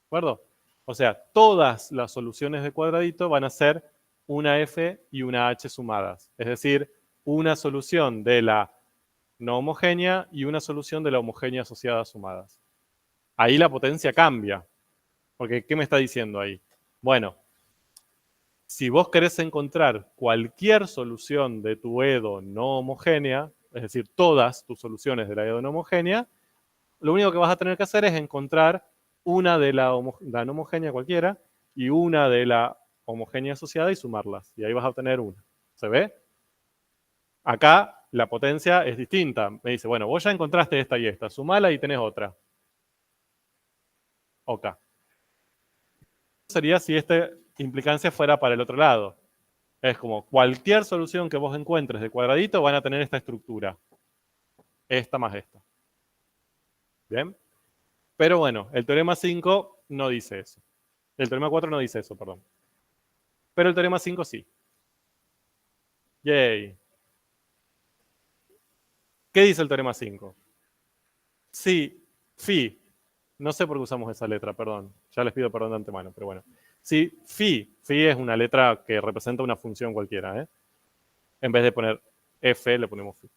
acuerdo? O sea, todas las soluciones de cuadradito van a ser una f y una h sumadas. Es decir, una solución de la no homogénea y una solución de la homogénea asociada sumadas. Ahí la potencia cambia. Porque, ¿qué me está diciendo ahí? Bueno, si vos querés encontrar cualquier solución de tu EDO no homogénea, es decir, todas tus soluciones de la EDO no homogénea, lo único que vas a tener que hacer es encontrar una de la no homogénea cualquiera y una de la homogénea asociada y sumarlas. Y ahí vas a obtener una. ¿Se ve? Acá la potencia es distinta. Me dice, bueno, vos ya encontraste esta y esta, sumala y tenés otra. Ok. Sería si esta implicancia fuera para el otro lado. Es como cualquier solución que vos encuentres de cuadradito van a tener esta estructura. Esta más esta. ¿Bien? Pero bueno, el teorema 5 no dice eso. El teorema 4 no dice eso, perdón. Pero el teorema 5 sí. Yay. ¿Qué dice el teorema 5? Si phi, no sé por qué usamos esa letra, perdón. Ya les pido perdón de antemano, pero bueno. Si phi es una letra que representa una función cualquiera, ¿eh? En vez de poner f, le ponemos phi.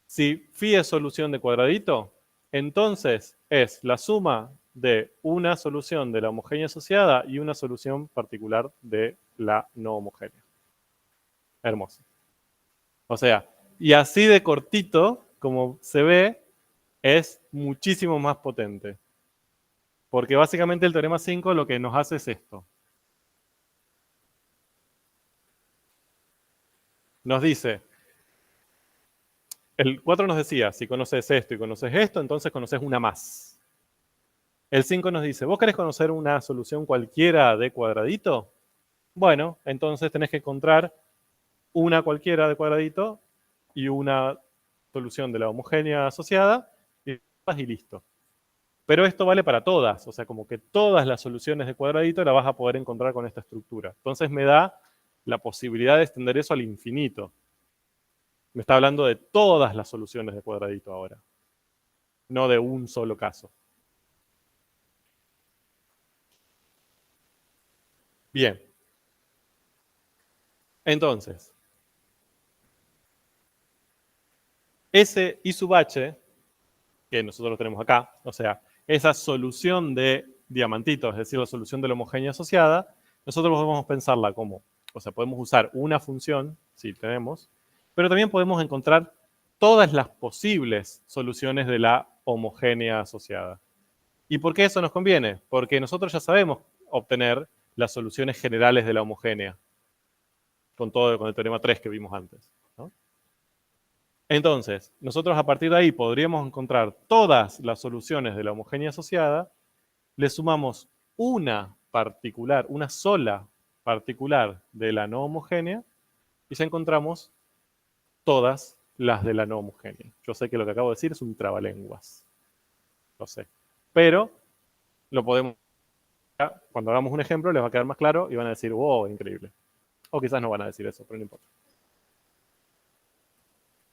Si phi es solución de cuadradito, entonces es la suma de una solución de la homogénea asociada y una solución particular de la no homogénea. Hermoso. O sea, y así de cortito, como se ve, es muchísimo más potente. Porque básicamente el teorema 5 lo que nos hace es esto. Nos dice, el 4 nos decía, si conoces esto y conoces esto, entonces conoces una más. El 5 nos dice, ¿vos querés conocer una solución cualquiera de cuadradito? Bueno, entonces tenés que encontrar una cualquiera de cuadradito y una solución de la homogénea asociada y listo. Pero esto vale para todas, o sea, como que todas las soluciones de cuadradito las vas a poder encontrar con esta estructura. Entonces me da la posibilidad de extender eso al infinito. Me está hablando de todas las soluciones de cuadradito ahora, no de un solo caso. Bien. Entonces, S I sub h, que nosotros lo tenemos acá, o sea, esa solución de diamantito, es decir, la solución de la homogénea asociada, nosotros podemos pensarla como, o sea, podemos usar una función, si tenemos, pero también podemos encontrar todas las posibles soluciones de la homogénea asociada. ¿Y por qué eso nos conviene? Porque nosotros ya sabemos obtener las soluciones generales de la homogénea, con el teorema 3 que vimos antes, ¿no? Entonces, nosotros a partir de ahí podríamos encontrar todas las soluciones de la homogénea asociada, le sumamos una particular, una sola particular de la no homogénea, y ya encontramos todas las de la no homogénea. Yo sé que lo que acabo de decir es un trabalenguas, lo sé, pero lo podemos, cuando hagamos un ejemplo les va a quedar más claro y van a decir, wow, increíble. O quizás no van a decir eso, pero no importa.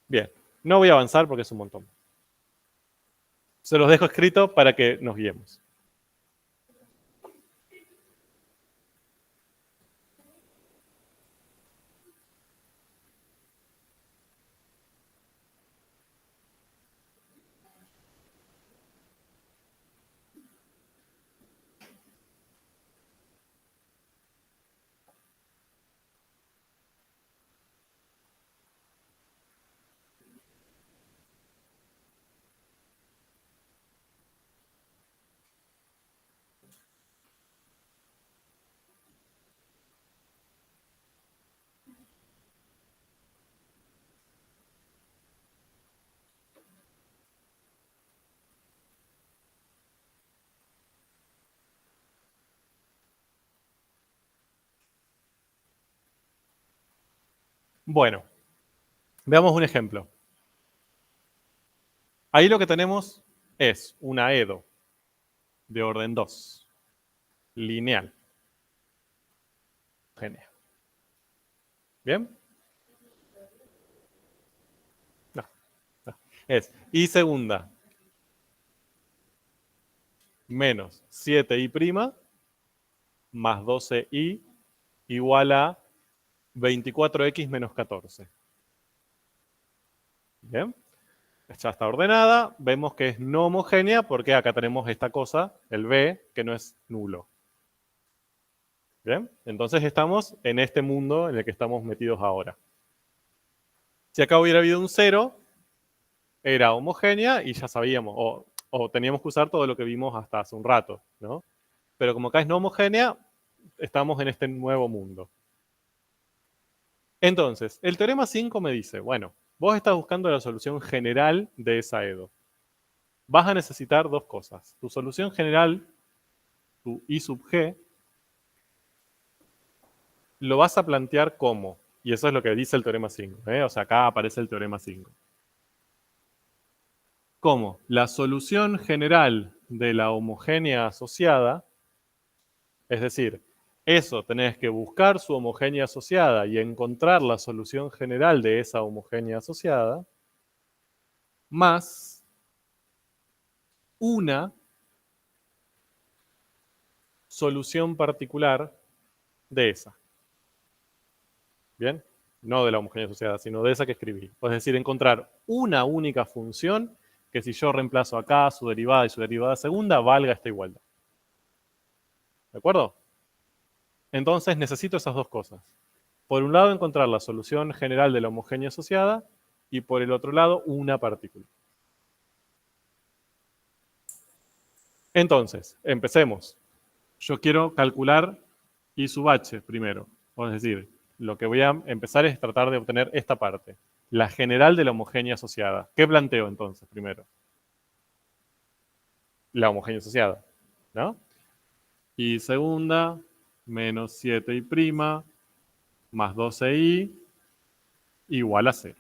Bien, no voy a avanzar porque es un montón. Se los dejo escrito para que nos guiemos. Bueno, veamos un ejemplo. Ahí lo que tenemos es una EDO de orden 2, lineal. homogénea. ¿Bien? No, no. Es I segunda menos 7i' más 12i igual a 24x menos 14. ¿Bien? Ya está ordenada. Vemos que es no homogénea porque acá tenemos esta cosa, el b, que no es nulo. ¿Bien? Entonces estamos en este mundo en el que estamos metidos ahora. Si acá hubiera habido un 0, era homogénea y ya sabíamos, o teníamos que usar todo lo que vimos hasta hace un rato, ¿no? Pero como acá es no homogénea, estamos en este nuevo mundo. Entonces, el teorema 5 me dice, bueno, vos estás buscando la solución general de esa EDO. Vas a necesitar dos cosas. Tu solución general, tu I sub G, lo vas a plantear como, y eso es lo que dice el teorema 5, ¿eh? O sea, acá aparece el teorema 5. Como la solución general de la homogénea asociada, es decir, eso tenés que buscar su homogénea asociada y encontrar la solución general de esa homogénea asociada, más una solución particular de esa. ¿Bien? No de la homogénea asociada, sino de esa que escribí. Es decir, encontrar una única función que si yo reemplazo acá su derivada y su derivada segunda, valga esta igualdad. ¿De acuerdo? Entonces necesito esas dos cosas. Por un lado, encontrar la solución general de la homogénea asociada y por el otro lado, una partícula. Entonces, empecemos. Yo quiero calcular I sub h primero. Es decir, lo que voy a empezar es tratar de obtener esta parte, la general de la homogénea asociada. ¿Qué planteo entonces primero? La homogénea asociada, ¿no? I segunda menos 7i' más 12i igual a 0.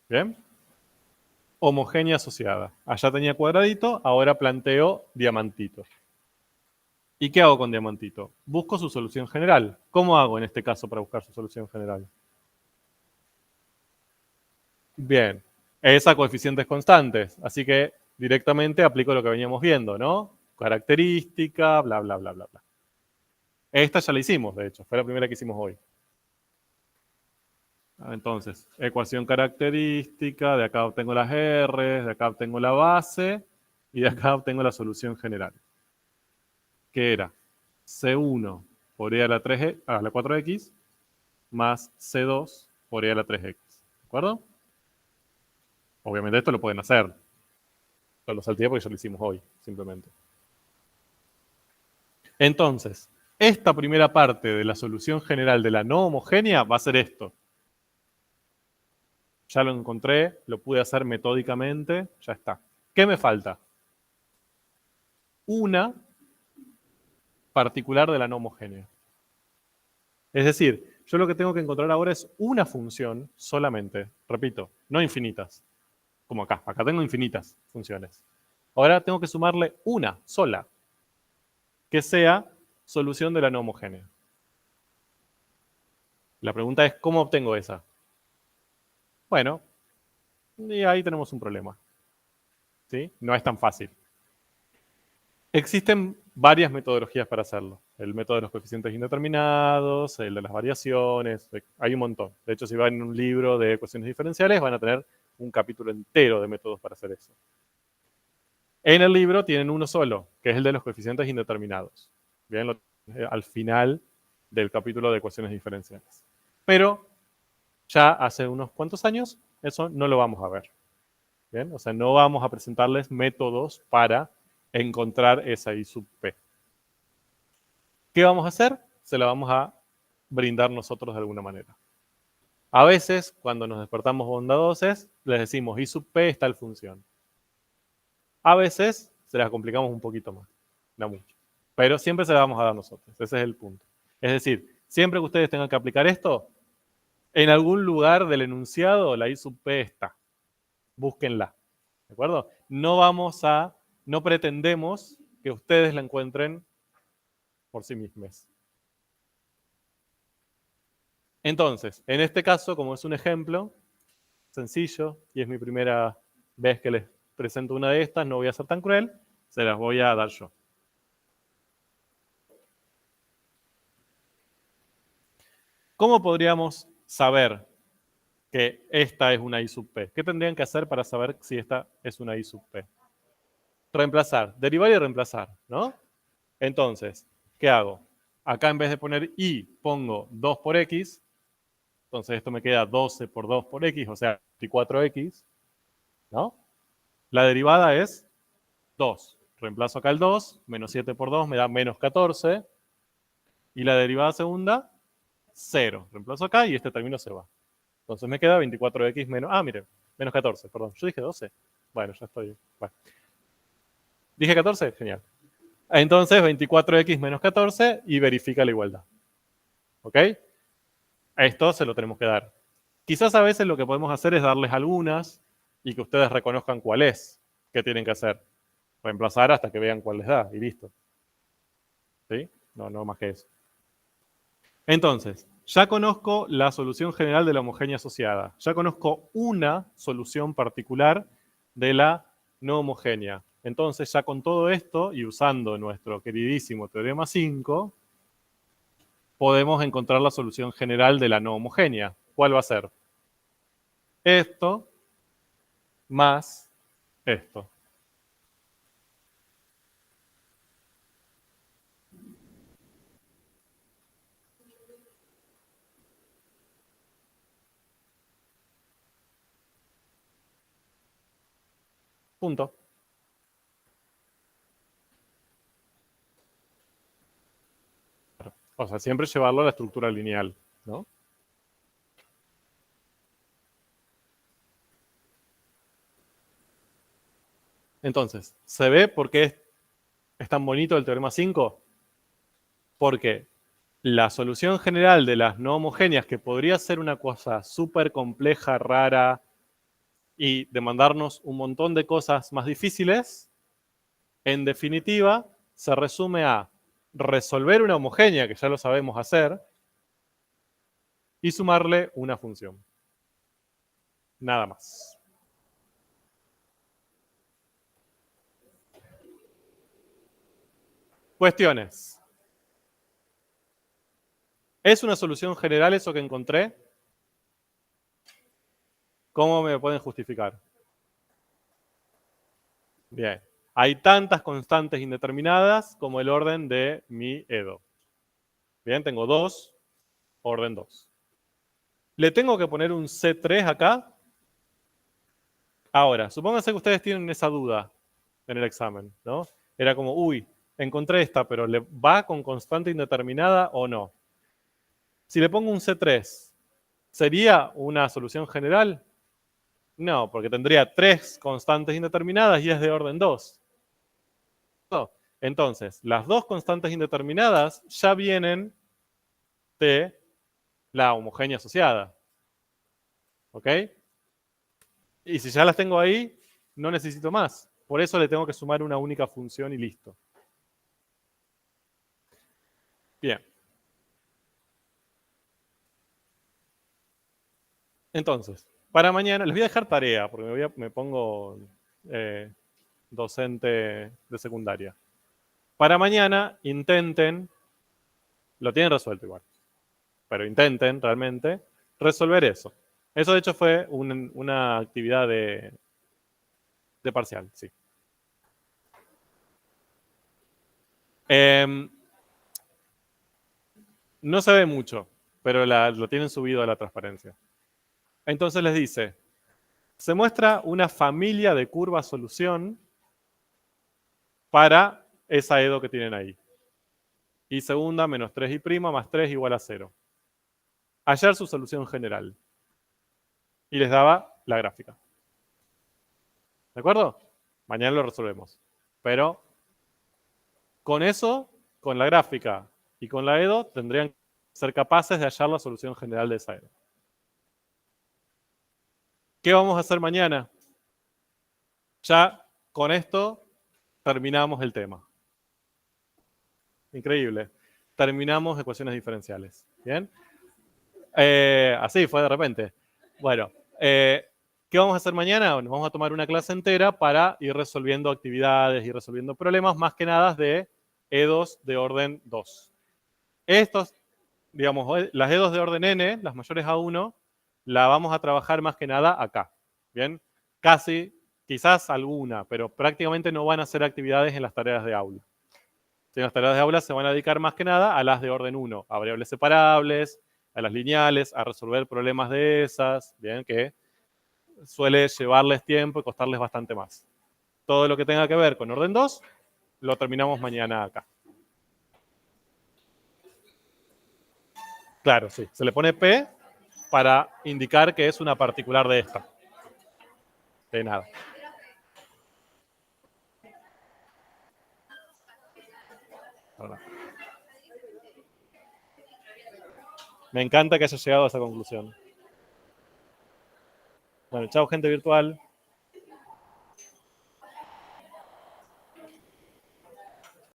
¿Bien? Homogénea asociada. Allá tenía cuadradito, ahora planteo diamantito. ¿Y qué hago con diamantito? Busco su solución general. ¿Cómo hago en este caso para buscar su solución general? Bien, es a coeficientes constantes, así que directamente aplico lo que veníamos viendo, ¿no? Característica, bla, bla, bla, bla, bla. Esta ya la hicimos, de hecho, fue la primera que hicimos hoy. Entonces, ecuación característica, de acá obtengo las R, de acá obtengo la base y de acá obtengo la solución general. Que era C1 por E a la 3, a la 4X más C2 por E a la 3X. ¿De acuerdo? Obviamente esto lo pueden hacer. Yo lo salté porque ya lo hicimos hoy, simplemente. Entonces, esta primera parte de la solución general de la no homogénea va a ser esto. Ya lo encontré, lo pude hacer metódicamente, ya está. ¿Qué me falta? Una particular de la no homogénea. Es decir, yo lo que tengo que encontrar ahora es una función solamente. Repito, no infinitas. Como acá. Acá tengo infinitas funciones. Ahora tengo que sumarle una sola, que sea solución de la no homogénea. La pregunta es, ¿cómo obtengo esa? Bueno, y ahí tenemos un problema. ¿Sí? No es tan fácil. Existen varias metodologías para hacerlo. El método de los coeficientes indeterminados, el de las variaciones, hay un montón. De hecho, si van en un libro de ecuaciones diferenciales, van a tener un capítulo entero de métodos para hacer eso. En el libro tienen uno solo, que es el de los coeficientes indeterminados. Bien, al final del capítulo de ecuaciones diferenciales. Pero ya hace unos cuantos años eso no lo vamos a ver. Bien, o sea, no vamos a presentarles métodos para encontrar esa I sub P. ¿Qué vamos a hacer? Se la vamos a brindar nosotros de alguna manera. A veces, cuando nos despertamos bondadosos, les decimos I sub P es tal función. A veces se las complicamos un poquito más, no mucho. Pero siempre se la vamos a dar nosotros, ese es el punto. Es decir, siempre que ustedes tengan que aplicar esto, en algún lugar del enunciado la I sub P está. Búsquenla. ¿De acuerdo? No pretendemos que ustedes la encuentren por sí mismas. Entonces, en este caso, como es un ejemplo sencillo y es mi primera vez que les presento una de estas, no voy a ser tan cruel, se las voy a dar yo. ¿Cómo podríamos saber que esta es una I sub P? ¿Qué tendrían que hacer para saber si esta es una I sub P? Reemplazar, derivar y reemplazar, ¿no? Entonces, ¿qué hago? Acá en vez de poner I, pongo 2 por X. Entonces esto me queda 12 por 2 por X, o sea, 24X, ¿no? La derivada es 2. Reemplazo acá el 2, menos 7 por 2 me da menos 14. Y la derivada segunda, 0. Reemplazo acá y este término se va. Entonces me queda 24X menos... Ah, mire, menos 14, perdón. Yo dije 12. Bueno, ya estoy... Bueno. ¿Dije 14? Genial. Entonces 24X menos 14 y verifica la igualdad. ¿Ok? Esto se lo tenemos que dar. Quizás a veces lo que podemos hacer es darles algunas y que ustedes reconozcan cuál es que tienen que hacer. Reemplazar hasta que vean cuál les da y listo. ¿Sí? No más que eso. Entonces, ya conozco la solución general de la homogénea asociada. Ya conozco una solución particular de la no homogénea. Entonces, ya con todo esto y usando nuestro queridísimo teorema 5, podemos encontrar la solución general de la no homogénea. ¿Cuál va a ser? Esto más esto. Punto. O sea, siempre llevarlo a la estructura lineal, ¿no? Entonces, ¿se ve por qué es tan bonito el teorema 5? Porque la solución general de las no homogéneas, que podría ser una cosa súper compleja, rara y demandarnos un montón de cosas más difíciles, en definitiva, se resume a resolver una homogénea, que ya lo sabemos hacer, y sumarle una función. Nada más. Cuestiones. ¿Es una solución general eso que encontré? ¿Cómo me pueden justificar? Bien. Hay tantas constantes indeterminadas como el orden de mi Edo. Bien, tengo 2, orden 2. ¿Le tengo que poner un C3 acá? Ahora, supónganse que ustedes tienen esa duda en el examen, ¿no? Era como, uy, encontré esta, pero ¿le va con constante indeterminada o no? Si le pongo un C3, ¿sería una solución general? No, porque tendría 3 constantes indeterminadas y es de orden 2. No. Entonces, las 2 constantes indeterminadas ya vienen de la homogénea asociada. ¿Ok? Y si ya las tengo ahí, no necesito más. Por eso le tengo que sumar una única función y listo. Bien. Entonces, para mañana, les voy a dejar tarea, porque me pongo docente de secundaria. Para mañana, intenten, lo tienen resuelto igual, pero intenten realmente resolver eso. Eso de hecho fue una actividad de parcial, sí. No se ve mucho, pero lo tienen subido a la transparencia. Entonces les dice, se muestra una familia de curvas solución para esa EDO que tienen ahí. Y segunda, menos 3y' más 3 igual a 0. Hallar su solución general. Y les daba la gráfica. ¿De acuerdo? Mañana lo resolvemos. Pero con eso, con la gráfica y con la EDO, tendrían que ser capaces de hallar la solución general de esa EDO. ¿Qué vamos a hacer mañana? Ya con esto terminamos el tema. Increíble. terminamos ecuaciones diferenciales. ¿Bien? Así fue de repente. Bueno, ¿qué vamos a hacer mañana? Nos vamos a tomar una clase entera para ir resolviendo actividades y resolviendo problemas, más que nada de E2 de orden 2. Estos, digamos, las E2 de orden n, las mayores a 1, la vamos a trabajar más que nada acá. ¿Bien? Casi, quizás alguna, pero prácticamente no van a hacer actividades en las tareas de aula. En las tareas de aula se van a dedicar más que nada a las de orden 1, a variables separables, a las lineales, a resolver problemas de esas, bien, que suele llevarles tiempo y costarles bastante más. Todo lo que tenga que ver con orden 2, lo terminamos mañana acá. Claro, sí. Se le pone P para indicar que es una particular de esta. De nada. Me encanta que haya llegado a esa conclusión. Bueno, chao, gente virtual.